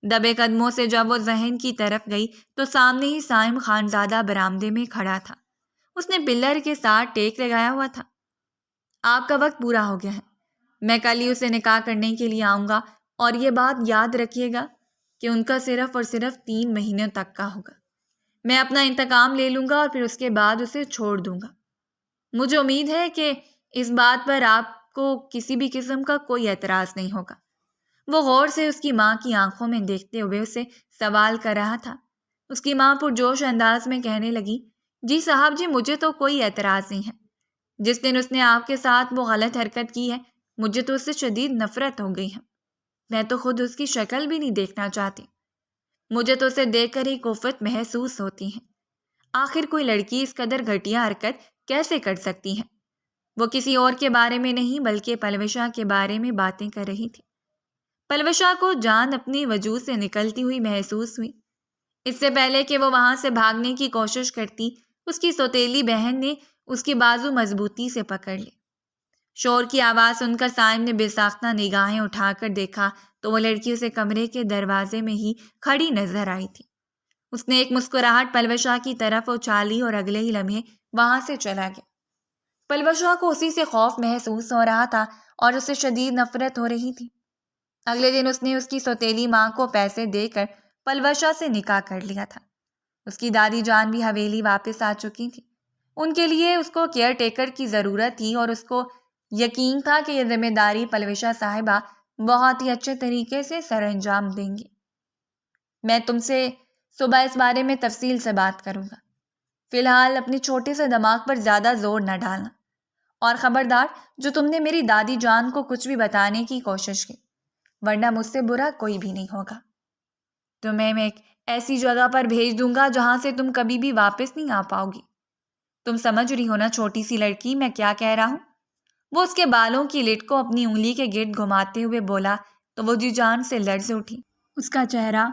دبے قدموں سے جب وہ ذہن کی طرف گئی تو سامنے ہی سائم خانزادہ برآمدے میں کھڑا تھا۔ اس نے پلر کے ساتھ ٹیک لگایا ہوا تھا۔ آپ کا وقت پورا ہو گیا ہے۔ میں کل ہی اسے نکاح کرنے کے لیے آؤں گا، اور یہ بات یاد رکھیے گا کہ ان کا صرف اور صرف 3 مہینے تک کا ہوگا۔ میں اپنا انتقام لے لوں گا اور پھر اس کے بعد اسے چھوڑ دوں گا۔ مجھے امید ہے کہ اس بات پر آپ کو کسی بھی قسم کا کوئی اعتراض نہیں ہوگا۔ وہ غور سے اس کی ماں کی آنکھوں میں دیکھتے ہوئے اسے سوال کر رہا تھا۔ اس کی ماں پرجوش انداز میں کہنے لگی، جی صاحب جی، مجھے تو کوئی اعتراض نہیں ہے۔ جس دن اس نے آپ کے ساتھ وہ غلط حرکت کی ہے مجھے تو اس سے شدید نفرت ہو گئی ہے۔ میں تو خود اس کی شکل بھی نہیں دیکھنا چاہتی۔ مجھے تو اسے دیکھ کر ہی کوفت محسوس ہوتی ہے۔ آخر کوئی لڑکی اس قدر گھٹیا حرکت کیسے کر سکتی ہے؟ وہ کسی اور کے بارے میں نہیں بلکہ پلوشا کے بارے میں باتیں کر رہی تھی۔ پلوشا کو جان اپنے وجود سے نکلتی ہوئی محسوس ہوئی۔ اس سے پہلے کہ وہ وہاں سے بھاگنے کی کوشش کرتی، اس کی سوتیلی بہن نے اس کی بازو مضبوطی سے پکڑ لی۔ شور کی آواز سن کر سائم نے بے ساختہ نگاہیں اٹھا کر دیکھا تو وہ لڑکی اسے کمرے کے دروازے میں ہی کھڑی نظر آئی تھی۔ اس نے ایک مسکراہٹ پلوشا کی طرف اچھالی اور اگلے ہی لمحے وہاں سے چلا گیا۔ پلوشا کو اسی سے خوف محسوس ہو رہا تھا اور اسے شدید نفرت ہو رہی تھی۔ اگلے دن اس نے اس کی سوتیلی ماں کو پیسے دے کر پلوشا سے نکاح کر لیا تھا۔ اس کی دادی جان بھی حویلی واپس آ چکی تھی۔ ان کے لیے اس کو کیئر ٹیکر کی ضرورت تھی اور اس کو یقین تھا کہ یہ ذمہ داری پلوشا صاحبہ بہت ہی اچھے طریقے سے سر انجام دیں گی۔ میں تم سے صبح اس بارے میں تفصیل سے بات کروں گا۔ فی الحال اپنے چھوٹے سے دماغ پر زیادہ زور نہ ڈالنا، اور خبردار جو تم نے میری دادی جان کو کچھ بھی بتانے کی کوشش کی ورنہ مجھ سے برا کوئی بھی نہیں ہوگا۔ تمہیں میں ایک ایسی جگہ پر بھیج دوں گا جہاں سے تم کبھی بھی واپس نہیں آ پاؤ گی۔ تم سمجھ رہی ہو نا چھوٹی سی لڑکی میں کیا کہہ رہا ہوں؟ وہ اس کے بالوں کی لٹ کو اپنی انگلی کے گرد گھماتے ہوئے بولا تو وہ جی جان سے لرز اٹھی۔ اس کا چہرہ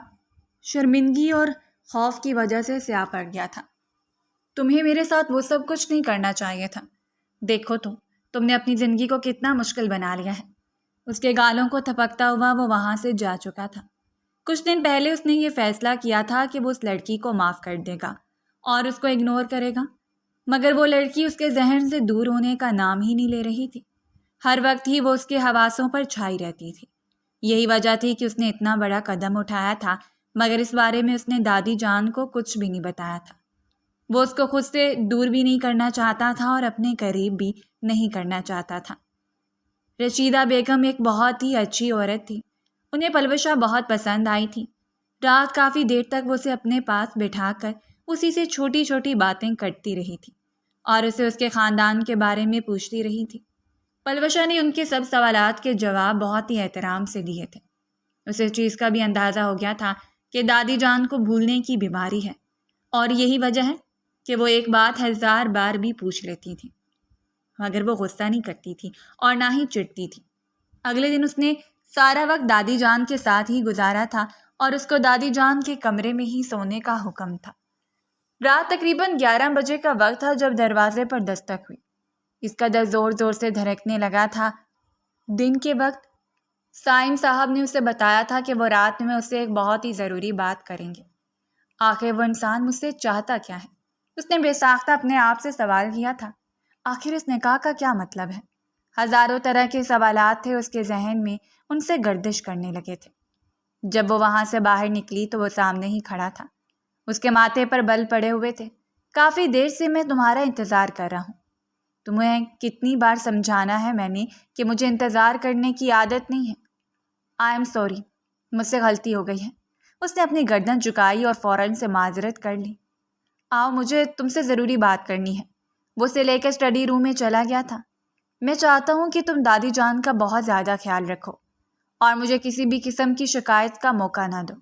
شرمندگی اور خوف کی وجہ سے سیاہ پڑ گیا تھا۔ تمہیں میرے ساتھ وہ سب کچھ نہیں کرنا چاہیے تھا۔ دیکھو تم نے اپنی زندگی کو کتنا مشکل بنا لیا ہے۔ اس کے گالوں کو تھپکتا ہوا وہ وہاں سے جا چکا تھا۔ کچھ دن پہلے اس نے یہ فیصلہ کیا تھا کہ وہ اس لڑکی کو معاف کر دے گا اور اس کو اگنور کرے گا، مگر وہ لڑکی اس کے ذہن سے دور ہونے کا نام ہی نہیں لے رہی تھی۔ ہر وقت ہی وہ اس کے حواسوں پر چھائی رہتی تھی۔ یہی وجہ تھی کہ اس نے اتنا بڑا قدم اٹھایا تھا، مگر اس بارے میں اس نے دادی جان کو کچھ بھی نہیں بتایا تھا۔ وہ اس کو خود سے دور بھی نہیں کرنا چاہتا تھا اور اپنے قریب بھی نہیں کرنا چاہتا تھا۔ رشیدہ بیگم ایک بہت ہی اچھی عورت تھی۔ انہیں پلوشہ بہت پسند آئی تھی۔ رات کافی دیر تک وہ اسے اپنے پاس بٹھا کر اسی سے چھوٹی چھوٹی باتیں کرتی رہی تھی اور اسے اس کے خاندان کے بارے میں پوچھتی رہی تھی۔ پلوشہ نے ان کے سب سوالات کے جواب بہت ہی احترام سے دیے تھے۔ اسے اس چیز کا بھی اندازہ ہو گیا تھا کہ دادی جان کو بھولنے کی بیماری ہے اور یہی وجہ ہے کہ وہ ایک بات 1000 بار بھی پوچھ لیتی تھی، مگر وہ غصہ نہیں کرتی تھی اور نہ ہی چڑھتی تھی۔ اگلے دن اس نے سارا وقت دادی جان کے ساتھ ہی گزارا تھا اور اس کو دادی جان کے کمرے میں ہی سونے کا حکم تھا۔ رات تقریباً 11 بجے کا وقت تھا جب دروازے پر دستک ہوئی۔ اس کا دل زور زور سے دھڑکنے لگا تھا۔ دن کے وقت سائم صاحب نے اسے بتایا تھا کہ وہ رات میں اسے ایک بہت ہی ضروری بات کریں گے۔ آخر وہ انسان مجھ سے چاہتا کیا ہے؟ اس نے بے ساختہ اپنے آپ سے سوال کیا تھا۔ آخر اس نکاح کا کیا مطلب ہے؟ ہزاروں طرح کے سوالات تھے اس کے ذہن میں، ان سے گردش کرنے لگے تھے۔ جب وہ وہاں سے باہر نکلی تو وہ سامنے ہی کھڑا تھا۔ اس کے ماتھے پر بل پڑے ہوئے تھے۔ کافی دیر سے میں تمہارا انتظار کر رہا ہوں۔ تمہیں کتنی بار سمجھانا ہے میں نے کہ مجھے انتظار کرنے کی عادت نہیں ہے۔ آئی ایم سوری، مجھ سے غلطی ہو گئی ہے۔ اس نے اپنی گردن جھکائی اور فوراً سے معذرت کر لی۔ آؤ، مجھے تم سے ضروری بات کرنی ہے۔ وہ اسے لے کر اسٹڈی روم میں چلا گیا تھا۔ میں چاہتا ہوں کہ تم دادی جان کا بہت زیادہ خیال رکھو اور مجھے کسی بھی قسم کی شکایت کا موقع نہ دو۔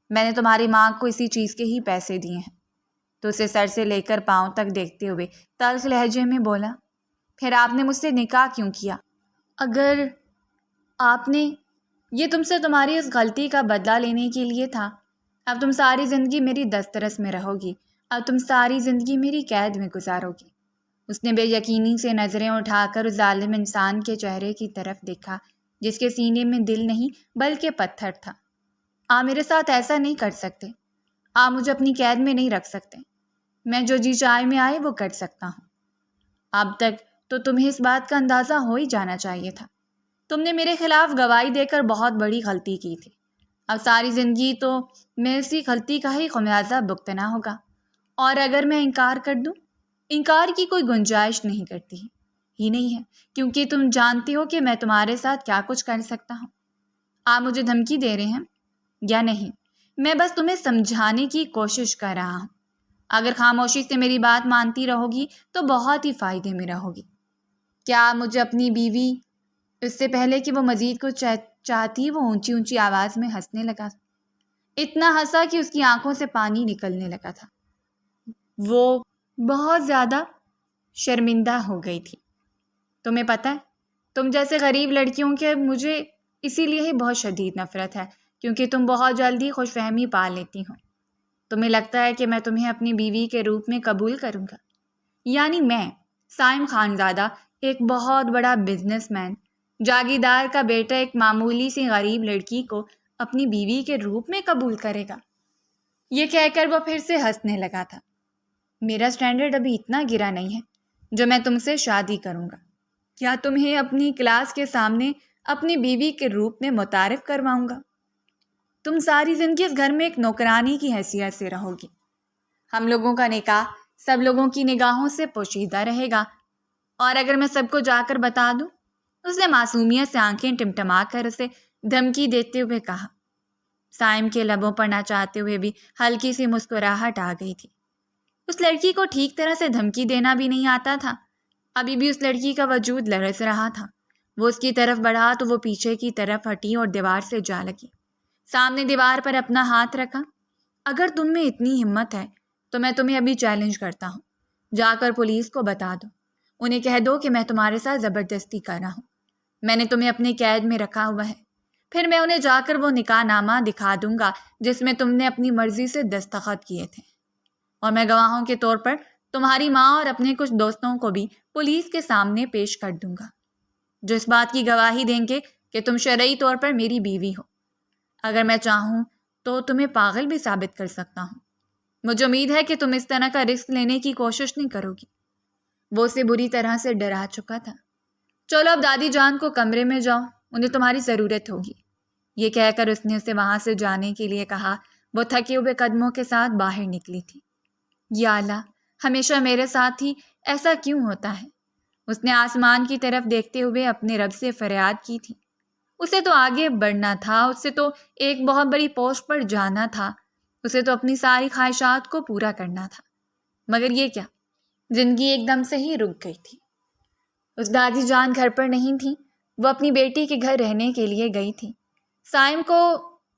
میں نے تمہاری ماں کو اسی چیز کے ہی پیسے دیے ہیں۔ تو اسے سر سے لے کر پاؤں تک دیکھتے ہوئے تلخ لہجے میں بولا، پھر آپ نے مجھ سے نکاح کیوں کیا؟ اگر آپ نے، یہ تم سے تمہاری اس غلطی کا بدلہ لینے کے لیے تھا۔ اب تم ساری زندگی میری دسترس میں رہو گی، اب تم ساری زندگی میری قید میں گزارو گی۔ اس نے بے یقینی سے نظریں اٹھا کر اس ظالم انسان کے چہرے کی طرف دیکھا جس کے سینے میں دل نہیں بلکہ پتھر تھا۔ آپ میرے ساتھ ایسا نہیں کر سکتے۔ آپ مجھے اپنی قید میں نہیں رکھ سکتے۔ میں جو جی چائے میں آئے وہ کر سکتا ہوں۔ اب تک تو تمہیں اس بات کا اندازہ ہو ہی جانا چاہیے تھا۔ تم نے میرے خلاف گواہی دے کر بہت بڑی غلطی کی تھی۔ اب ساری زندگی تو میں اسی غلطی کا ہی خمیازہ بھگتنا ہوگا، اور اگر میں انکار کر دوں، انکار کی کوئی گنجائش نہیں کرتی ہی نہیں ہے، کیونکہ تم جانتی ہو کہ میں تمہارے ساتھ کیا کچھ کر سکتا ہوں۔ آپ مجھے دھمکی دے رہے ہیں یا نہیں؟ میں بس تمہیں سمجھانے کی کوشش کر رہا ہوں۔ اگر خاموشی سے میری بات مانتی رہو گی تو بہت ہی فائدے میں رہو گی۔ کیا مجھے اپنی بیوی، اس سے پہلے کہ وہ مزید کچھ چاہتی وہ اونچی اونچی آواز میں ہنسنے لگا۔ اتنا ہنسا کہ اس کی آنکھوں سے پانی نکلنے لگا تھا۔ وہ بہت زیادہ شرمندہ ہو گئی تھی۔ تمہیں پتہ ہے، تم جیسے غریب لڑکیوں کے مجھے اسی لیے ہی بہت شدید نفرت ہے، کیونکہ تم بہت جلدی خوش فہمی پال لیتی ہو۔ تمہیں لگتا ہے کہ میں تمہیں اپنی بیوی کے روپ میں قبول کروں گا، یعنی میں، سائم خانزادہ، ایک بہت بڑا بزنس مین، جاگیردار کا بیٹا ایک معمولی سی غریب لڑکی کو اپنی بیوی کے روپ میں قبول کرے گا؟ یہ کہہ کر وہ پھر سے ہنسنے لگا تھا۔ میرا سٹینڈرڈ ابھی اتنا گرا نہیں ہے جو میں تم سے شادی کروں گا۔ کیا تمہیں اپنی کلاس کے سامنے اپنی بیوی کے روپ میں متعارف کرواؤں گا؟ تم ساری زندگی اس گھر میں ایک نوکرانی کی حیثیت سے رہو گی۔ ہم لوگوں کا نکاح سب لوگوں کی نگاہوں سے پوشیدہ رہے گا، اور اگر میں سب کو جا کر بتا دوں؟ اس نے معصومیت سے آنکھیں ٹمٹما کر اسے دھمکی دیتے ہوئے کہا۔ سائم کے لبوں پر نہ چاہتے ہوئے بھی ہلکی سی مسکراہٹ آ گئی تھی۔ اس لڑکی کو ٹھیک طرح سے دھمکی دینا بھی نہیں آتا تھا۔ ابھی بھی اس لڑکی کا وجود لرز رہا تھا۔ وہ اس کی طرف بڑھا تو وہ پیچھے کی طرف ہٹی اور دیوار سے جا لگی۔ سامنے دیوار پر اپنا ہاتھ رکھا۔ اگر تم میں اتنی ہمت ہے تو میں تمہیں ابھی چیلنج کرتا ہوں، جا کر پولیس کو بتا دو، انہیں کہہ دو کہ میں تمہارے ساتھ زبردستی کر رہا ہوں، میں نے تمہیں اپنے قید میں رکھا ہوا ہے، پھر میں انہیں جا کر وہ نکاح نامہ دکھا دوں گا جس میں تم نے اپنی مرضی سے دستخط کیے تھے، اور میں گواہوں کے طور پر تمہاری ماں اور اپنے کچھ دوستوں کو بھی پولیس کے سامنے پیش کر دوں گا، جو اس بات کی گواہی دیں گے کہ تم شرعی طور پر میری بیوی ہو۔ اگر میں چاہوں تو تمہیں پاگل بھی ثابت کر سکتا ہوں۔ مجھے امید ہے کہ تم اس طرح کا رسک لینے کی کوشش نہیں کرو گی۔ وہ اسے بری طرح سے ڈرا چکا تھا۔ چلو اب دادی جان کو کمرے میں جاؤ، انہیں تمہاری ضرورت ہوگی۔ یہ کہہ کر اس نے اسے وہاں سے جانے کے لیے کہا۔ وہ تھکے ہوئے قدموں کے ساتھ باہر نکلی تھی۔ یا اللہ، ہمیشہ میرے ساتھ ہی ایسا کیوں ہوتا ہے؟ اس نے آسمان کی طرف دیکھتے ہوئے اپنے رب سے فریاد کی تھی۔ اسے تو آگے بڑھنا تھا، اسے تو ایک بہت بڑی پوسٹ پر جانا تھا، اسے تو اپنی ساری خواہشات کو پورا کرنا تھا، مگر یہ کیا؟ زندگی ایک دم سے ہی رک گئی تھی۔ اس دادی جان گھر پر نہیں تھی، وہ اپنی بیٹی کے گھر رہنے کے لیے گئی تھی۔ سائم کو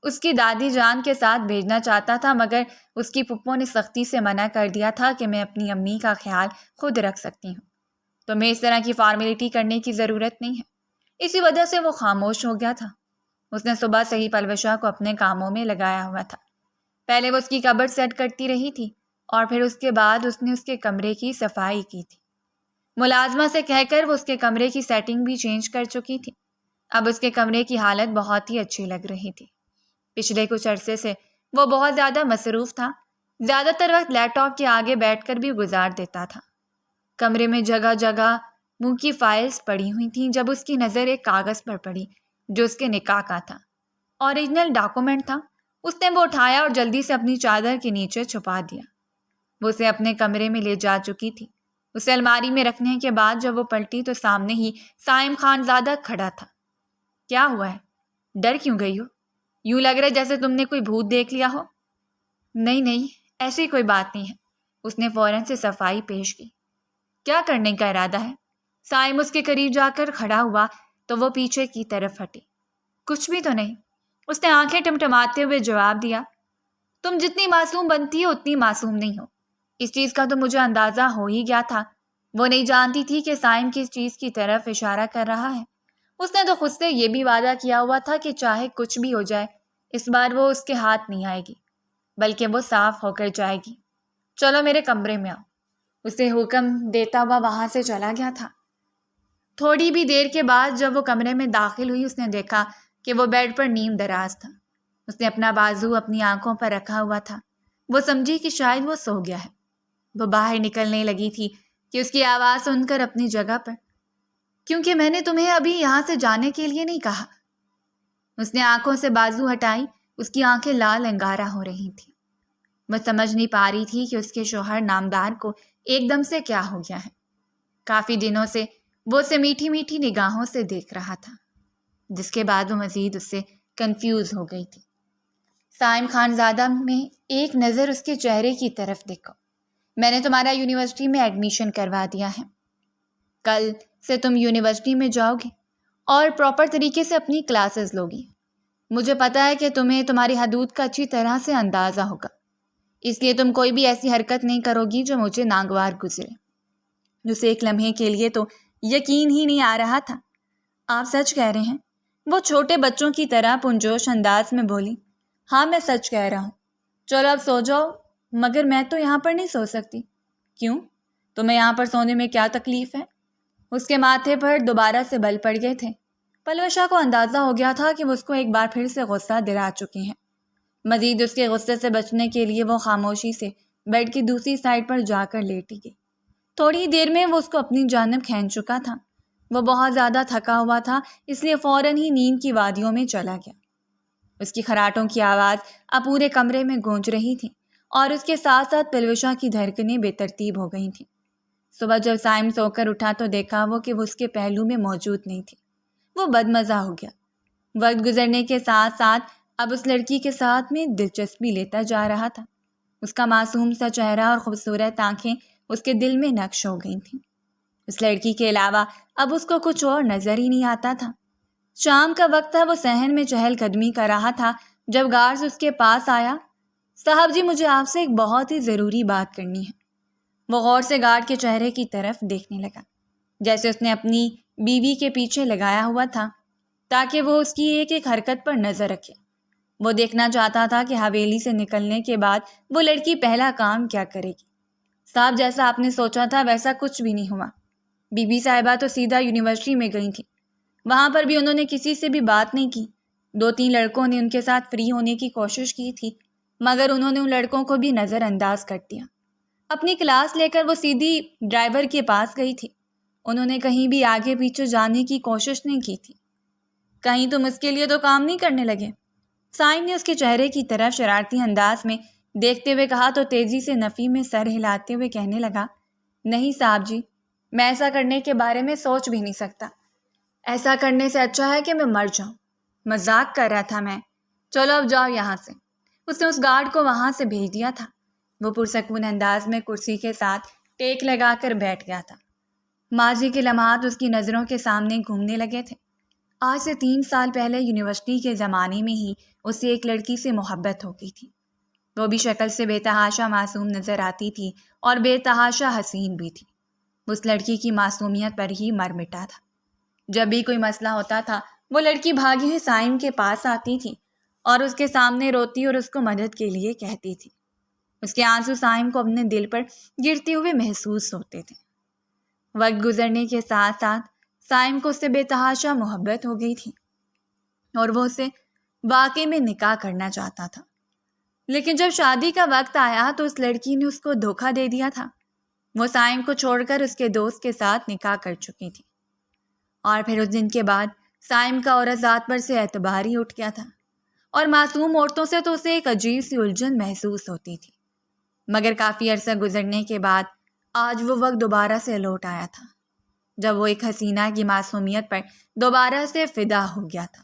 اس کی دادی جان کے ساتھ بھیجنا چاہتا تھا، مگر اس کی پھپھو نے سختی سے منع کر دیا تھا کہ میں اپنی امی کا خیال خود رکھ سکتی ہوں، تو میں اس طرح کی فارمیلٹی کرنے کی ضرورت نہیں ہے۔ اسی وجہ سے وہ خاموش ہو گیا تھا۔ اس نے صبح سے ہی پلوشا کو اپنے کاموں میں لگایا ہوا تھا۔ پہلے وہ اس کی کبرڈ سیٹ کرتی رہی تھی، اور پھر اس کے بعد اس نے اس کے کمرے کی صفائی کی تھی۔ ملازمہ سے کہہ کر وہ اس کے کمرے کی سیٹنگ بھی چینج کر چکی تھی۔ اب اس کے کمرے کی حالت بہت ہی اچھی لگ رہی تھی۔ پچھلے کچھ عرصے سے وہ بہت زیادہ مصروف تھا، زیادہ تر وقت لیپ ٹاپ کے آگے بیٹھ کر بھی گزار دیتا تھا۔ کمرے میں جگہ جگہ منہ کی فائلز پڑی ہوئی تھیں جب اس کی نظر ایک کاغذ پر پڑی جو اس کے نکاح کا تھا، اوریجنل ڈاکومنٹ تھا۔ اس نے وہ اٹھایا اور جلدی سے اپنی چادر کے نیچے چھپا دیا۔ وہ اسے اپنے کمرے میں لے جا چکی تھی۔ اسے الماری میں رکھنے کے بعد جب وہ پلٹی تو سامنے ہی سائم خان زادہ کھڑا تھا۔ کیا ہوا ہے؟ ڈر کیوں گئی ہو؟ یوں لگ رہا ہے جیسے تم نے کوئی بھوت دیکھ لیا ہو۔ نہیں، ایسی کوئی بات نہیں ہے، اس نے فوراً سے صفائی پیش کی۔ کیا کرنے کا ارادہ ہے؟ سائم اس کے قریب جا کر کھڑا ہوا تو وہ پیچھے کی طرف ہٹی۔ کچھ بھی تو نہیں، اس نے آنکھیں ٹمٹماتے ہوئے جواب دیا۔ تم جتنی معصوم بنتی ہو اتنی معصوم نہیں ہو، اس چیز کا تو مجھے اندازہ ہو ہی گیا تھا۔ وہ نہیں جانتی تھی کہ سائم کس چیز کی طرف اشارہ کر رہا ہے۔ اس نے تو خود سے یہ بھی وعدہ کیا ہوا تھا کہ چاہے کچھ بھی ہو جائے اس بار وہ اس کے ہاتھ نہیں آئے گی، بلکہ وہ صاف ہو کر جائے گی۔ چلو میرے کمرے میں آؤ، اسے حکم دیتا ہوا وہاں سے چلا گیا تھا۔ تھوڑی بھی دیر کے بعد جب وہ کمرے میں داخل ہوئی، اس نے دیکھا کہ وہ بیڈ پر نیم دراز تھا۔ اس نے اپنا بازو اپنی آنکھوں پر رکھا ہوا تھا۔ وہ سمجھی کہ شاید وہ سو گیا ہے۔ وہ باہر نکلنے لگی تھی کہ اس کی آواز سن کر اپنی جگہ پر، کیونکہ میں نے تمہیں ابھی یہاں سے جانے کے لیے نہیں کہا۔ اس نے آنکھوں سے بازو ہٹائی، اس کی آنکھیں لال انگارہ ہو رہی تھیں۔ وہ سمجھ نہیں پا رہی تھی کہ اس کے شوہر نامدار کو ایک دم سے کیا ہو گیا ہے۔ کافی دنوں سے وہ اسے میٹھی میٹھی نگاہوں سے دیکھ رہا تھا، جس کے بعد وہ مزید اس سے کنفیوز ہو گئی تھی۔ سائم خان زادہ میں ایک نظر اس کے چہرے کی طرف دیکھو۔ میں نے تمہارا یونیورسٹی میں ایڈمیشن کروا دیا ہے۔ کل سے تم یونیورسٹی میں جاؤ گے اور پراپر طریقے سے اپنی کلاسز لوگی۔ مجھے پتا ہے کہ تمہیں تمہاری حدود کا اچھی طرح سے اندازہ ہوگا، اس لیے تم کوئی بھی ایسی حرکت نہیں کرو گی جو مجھے ناگوار گزرے۔ اسے ایک لمحے کے لیے تو یقین ہی نہیں آ رہا تھا۔ آپ سچ کہہ رہے ہیں؟ وہ چھوٹے بچوں کی طرح پرجوش انداز میں بولی۔ ہاں میں سچ کہہ رہا ہوں۔ چلو اب سو جاؤ، مگر میں تو یہاں پر نہیں سو سکتی۔ کیوں؟ تمہیں یہاں پر سونے میں کیا تکلیف ہے؟ اس کے ماتھے پر دوبارہ سے بل پڑ گئے تھے۔ پلوشا کو اندازہ ہو گیا تھا کہ وہ اس کو ایک بار پھر سے غصہ دلا چکی ہیں۔ مزید اس کے غصے سے بچنے کے لیے وہ خاموشی سے بیڈ کی دوسری سائڈ پر جا کر لیٹی گئی۔ تھوڑی دیر میں وہ اس کو اپنی جانب کھینچ چکا تھا۔ وہ بہت زیادہ تھکا ہوا تھا، اس لیے فوراً ہی نیند کی وادیوں میں چلا گیا۔ اس کی خراٹوں کی آواز اب پورے کمرے میں گونج رہی تھی، اور اس کے ساتھ ساتھ پلوشا کی دھڑکنیں بے ترتیب ہو گئی تھیں۔ صبح جب سائم سو کر اٹھا تو دیکھا وہ کہ وہ اس کے پہلو میں موجود نہیں تھی۔ وہ بدمزہ ہو گیا۔ وقت گزرنے کے ساتھ ساتھ اب اس لڑکی کے ساتھ میں دلچسپی لیتا جا رہا تھا۔ اس کا معصوم سا چہرہ اور خوبصورت آنکھیں اس کے دل میں نقش ہو گئی تھیں۔ اس لڑکی کے علاوہ اب اس کو کچھ اور نظر ہی نہیں آتا تھا۔ شام کا وقت تھا، وہ صحن میں چہل قدمی کر رہا تھا جب گارڈ اس کے پاس آیا۔ صاحب جی، مجھے آپ سے ایک بہت ہی ضروری بات کرنی ہے۔ وہ غور سے گارڈ کے چہرے کی طرف دیکھنے لگا، جیسے اس نے اپنی بیوی کے پیچھے لگایا ہوا تھا تاکہ وہ اس کی ایک ایک حرکت پر نظر رکھے۔ وہ دیکھنا چاہتا تھا کہ حویلی سے نکلنے کے بعد وہ لڑکی پہلا کام کیا کرے گی۔ صاحب، جیسا آپ نے سوچا تھا ویسا کچھ بھی نہیں ہوا۔ بی بی صاحبہ تو سیدھا یونیورسٹی میں گئی تھی، وہاں پر بھی انہوں نے کسی سے بھی بات نہیں کی۔ 2-3 لڑکوں نے ان کے ساتھ فری ہونے کی کوشش کی تھی، مگر انہوں نے ان لڑکوں کو بھی نظر انداز کر دیا۔ اپنی کلاس لے کر وہ سیدھی ڈرائیور کے پاس گئی تھی، انہوں نے کہیں بھی آگے پیچھے جانے کی کوشش نہیں کی تھی۔ کہیں تم اس کے لیے تو کام نہیں کرنے لگے؟ سائن نے اس کے چہرے کی طرف شرارتی انداز میں دیکھتے ہوئے کہا تو تیزی سے نفی میں سر ہلاتے ہوئے کہنے لگا، نہیں صاحب جی، میں ایسا کرنے کے بارے میں سوچ بھی نہیں سکتا۔ ایسا کرنے سے اچھا ہے کہ میں مر جاؤں۔ مذاق کر رہا تھا میں۔ چلو اب جاؤ یہاں سے۔ اس نے اس گارڈ کو وہاں سے بھیج دیا تھا۔ وہ پرسکون انداز میں کرسی کے ساتھ ٹیک لگا کر بیٹھ گیا تھا۔ ماضی کے لمحات اس کی نظروں کے سامنے گھومنے لگے تھے۔ آج سے 3 سال پہلے یونیورسٹی کے زمانے میں ہی اسے ایک لڑکی سے محبت ہو گئی تھی۔ وہ بھی شکل سے بے تحاشا معصوم نظر آتی تھی اور بے تحاشا حسین بھی تھی۔ اس لڑکی کی معصومیت پر ہی مر مٹا تھا۔ جب بھی کوئی مسئلہ ہوتا تھا وہ لڑکی بھاگی ہوئی سائم کے پاس آتی تھی اور اس کے سامنے روتی اور اس کو مدد کے لیے کہتی تھی۔ اس کے آنسو سائم کو اپنے دل پر گرتے ہوئے محسوس ہوتے تھے۔ وقت گزرنے کے ساتھ ساتھ سائم کو اس سے بے تحاشا محبت ہو گئی تھی اور وہ اسے واقعی میں نکاح کرنا چاہتا تھا۔ لیکن جب شادی کا وقت آیا تو اس لڑکی نے اس کو دھوکہ دے دیا تھا۔ وہ سائم کو چھوڑ کر اس کے دوست کے ساتھ نکاح کر چکی تھی، اور پھر اس دن کے بعد سائم کا عورت ذات پر سے اعتبار ہی اٹھ گیا تھا، اور معصوم عورتوں سے تو اسے ایک عجیب سی الجھن محسوس ہوتی تھی۔ مگر کافی عرصہ گزرنے کے بعد آج وہ وقت دوبارہ سے لوٹ آیا تھا، جب وہ ایک حسینہ کی معصومیت پر دوبارہ سے فدا ہو گیا تھا۔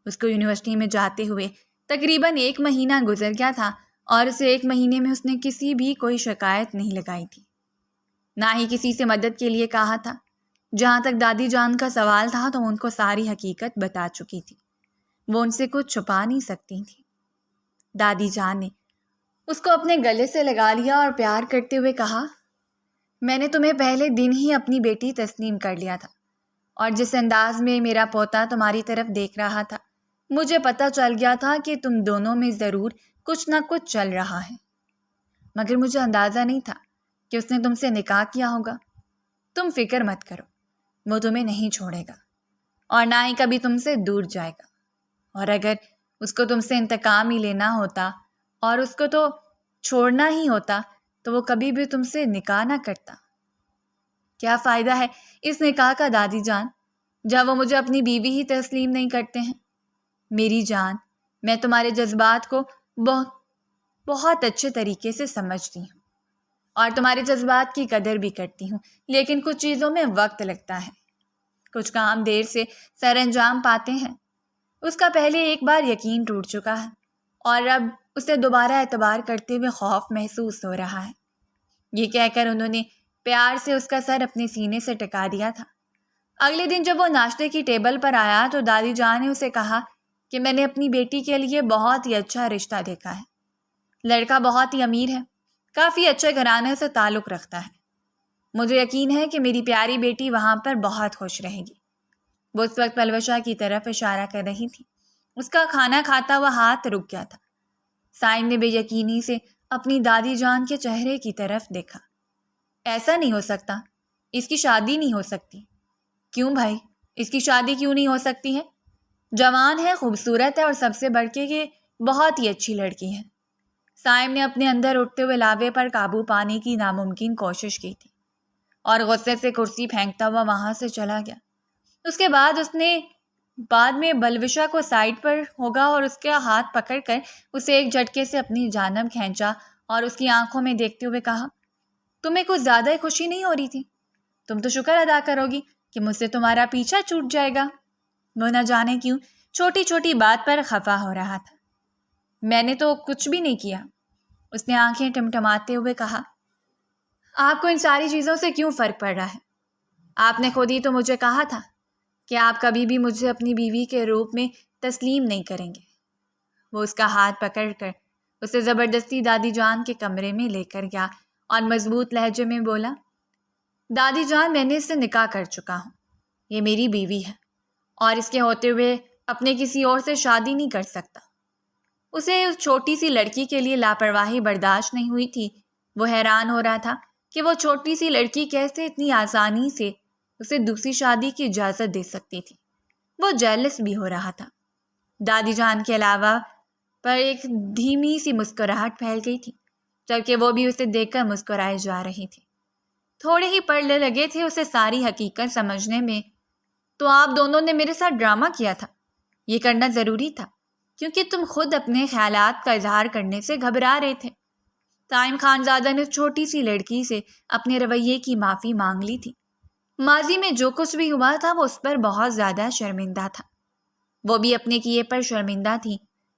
اس کو یونیورسٹی میں جاتے ہوئے تقریباً 1 مہینہ گزر گیا تھا، اور اسے 1 مہینے میں اس نے کسی بھی کوئی شکایت نہیں لگائی تھی، نہ ہی کسی سے مدد کے لیے کہا تھا۔ جہاں تک دادی جان کا سوال تھا تو ان کو ساری حقیقت بتا چکی تھی، وہ ان سے کچھ چھپا نہیں سکتی تھی۔ دادی جان نے اس کو اپنے گلے سے لگا لیا اور پیار کرتے ہوئے کہا، میں نے تمہیں پہلے دن ہی اپنی بیٹی تسلیم کر لیا تھا، اور جس انداز میں میرا پوتا تمہاری طرف دیکھ رہا تھا مجھے پتہ چل گیا تھا کہ تم دونوں میں ضرور کچھ نہ کچھ چل رہا ہے، مگر مجھے اندازہ نہیں تھا کہ اس نے تم سے نکاح کیا ہوگا۔ تم فکر مت کرو، وہ تمہیں نہیں چھوڑے گا اور نہ ہی کبھی تم سے دور جائے گا، اور اگر اس کو تم سے انتقام ہی لینا ہوتا اور اس کو تو چھوڑنا ہی ہوتا تو وہ کبھی بھی تم سے نکاح نہ کرتا۔ کیا فائدہ ہے اس نکاح کا دادی جان، جب وہ مجھے اپنی بیوی ہی تسلیم نہیں کرتے ہیں۔ میری جان، میں تمہارے جذبات کو بہت اچھے طریقے سے سمجھتی ہوں اور تمہارے جذبات کی قدر بھی کرتی ہوں، لیکن کچھ چیزوں میں وقت لگتا ہے، کچھ کام دیر سے سر انجام پاتے ہیں۔ اس کا پہلے ایک بار یقین ٹوٹ چکا ہے اور اب اسے دوبارہ اعتبار کرتے ہوئے خوف محسوس ہو رہا ہے۔ یہ کہہ کر انہوں نے پیار سے اس کا سر اپنے سینے سے ٹکا دیا تھا۔ اگلے دن جب وہ ناشتے کی ٹیبل پر آیا تو دادی جان نے اسے کہا کہ میں نے اپنی بیٹی کے لیے بہت ہی اچھا رشتہ دیکھا ہے، لڑکا بہت ہی امیر ہے، کافی اچھے گھرانے سے تعلق رکھتا ہے، مجھے یقین ہے کہ میری پیاری بیٹی وہاں پر بہت خوش رہے گی۔ وہ اس وقت پلوشا کی طرف اشارہ کر رہی تھی۔ اس کا کھانا کھاتا ہوا ہاتھ رک گیا تھا۔ سائم نے بے یقینی سے اپنی دادی جان کے چہرے کی طرف دیکھا۔ ایسا نہیں ہو سکتا، اس کی شادی نہیں ہو سکتی۔ کیوں بھائی، اس کی شادی کیوں نہیں ہو سکتی ہے؟ جوان ہے، خوبصورت ہے، اور سب سے بڑھ کے یہ بہت ہی اچھی لڑکی ہے۔ سائم نے اپنے اندر اٹھتے ہوئے لاوے پر قابو پانے کی ناممکن کوشش کی تھی اور غصے سے کرسی پھینکتا ہوا وہاں سے چلا گیا۔ اس کے بعد اس نے بعد میں بلوشا کو سائڈ پر ہوگا اور اس کا ہاتھ پکڑ کر اسے ایک جھٹکے سے اپنی جانب کھینچا اور اس کی آنکھوں میں دیکھتے ہوئے کہا، تمہیں کچھ زیادہ ہی خوشی نہیں ہو رہی تھی؟ تم تو شکر ادا کرو گی کہ مجھ سے تمہارا پیچھا چھوٹ جائے گا۔ وہ نہ جانے کیوں چھوٹی چھوٹی بات پر خفا ہو رہا تھا۔ میں نے تو کچھ بھی نہیں کیا، اس نے آنکھیں ٹمٹماتے ہوئے کہا۔ آپ کو ان ساری چیزوں سے کیوں فرق پڑ رہا ہے؟ آپ نے خود ہی تو مجھے کہا تھا کہ آپ کبھی بھی مجھے اپنی بیوی کے روپ میں تسلیم نہیں کریں گے۔ وہ اس کا ہاتھ پکڑ کر اسے زبردستی دادی جان کے کمرے میں لے کر گیا اور مضبوط لہجے میں بولا، دادی جان، میں نے اس سے نکاح کر چکا ہوں، یہ میری بیوی ہے اور اس کے ہوتے ہوئے اپنے کسی اور سے شادی نہیں کر سکتا۔ اسے اس چھوٹی سی لڑکی کے لیے لاپرواہی برداشت نہیں ہوئی تھی۔ وہ حیران ہو رہا تھا کہ وہ چھوٹی سی لڑکی کیسے اتنی آسانی سے اسے دوسری شادی کی اجازت دے سکتی تھی۔ وہ جیلس بھی ہو رہا تھا۔ دادی جان کے علاوہ پر ایک دھیمی سی مسکراہٹ پھیل گئی تھی، جبکہ وہ بھی اسے دیکھ کر مسکرائے جا رہی تھی۔ تھوڑے ہی پڑھنے لگے تھے اسے ساری حقیقت سمجھنے میں۔ تو آپ دونوں نے میرے ساتھ ڈرامہ کیا تھا، یہ کرنا ضروری تھا، کیونکہ تم خود اپنے خیالات کا اظہار کرنے سے گھبرا رہے تھے۔ تائم خانزادہ نے چھوٹی سی لڑکی سے اپنے رویے کی معافی مانگ لی تھی۔ ماضی میں جو کچھ بھی ہوا تھا وہ اس پر بہت زیادہ شرمندہ تھا، وہ بھی اپنے کیے پر شرمندہ تھی۔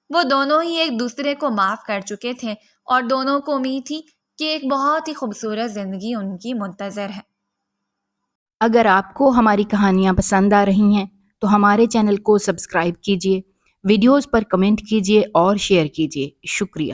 وہ دونوں ہی ایک دوسرے کو معاف کر چکے تھے اور دونوں کو امید تھی کہ ایک بہت ہی خوبصورت زندگی ان کی منتظر ہے۔ اگر آپ کو ہماری کہانیاں پسند آ رہی ہیں تو ہمارے چینل کو سبسکرائب کیجیے، ویڈیوز پر کمنٹ کیجیے اور شیئر کیجیے۔ شکریہ۔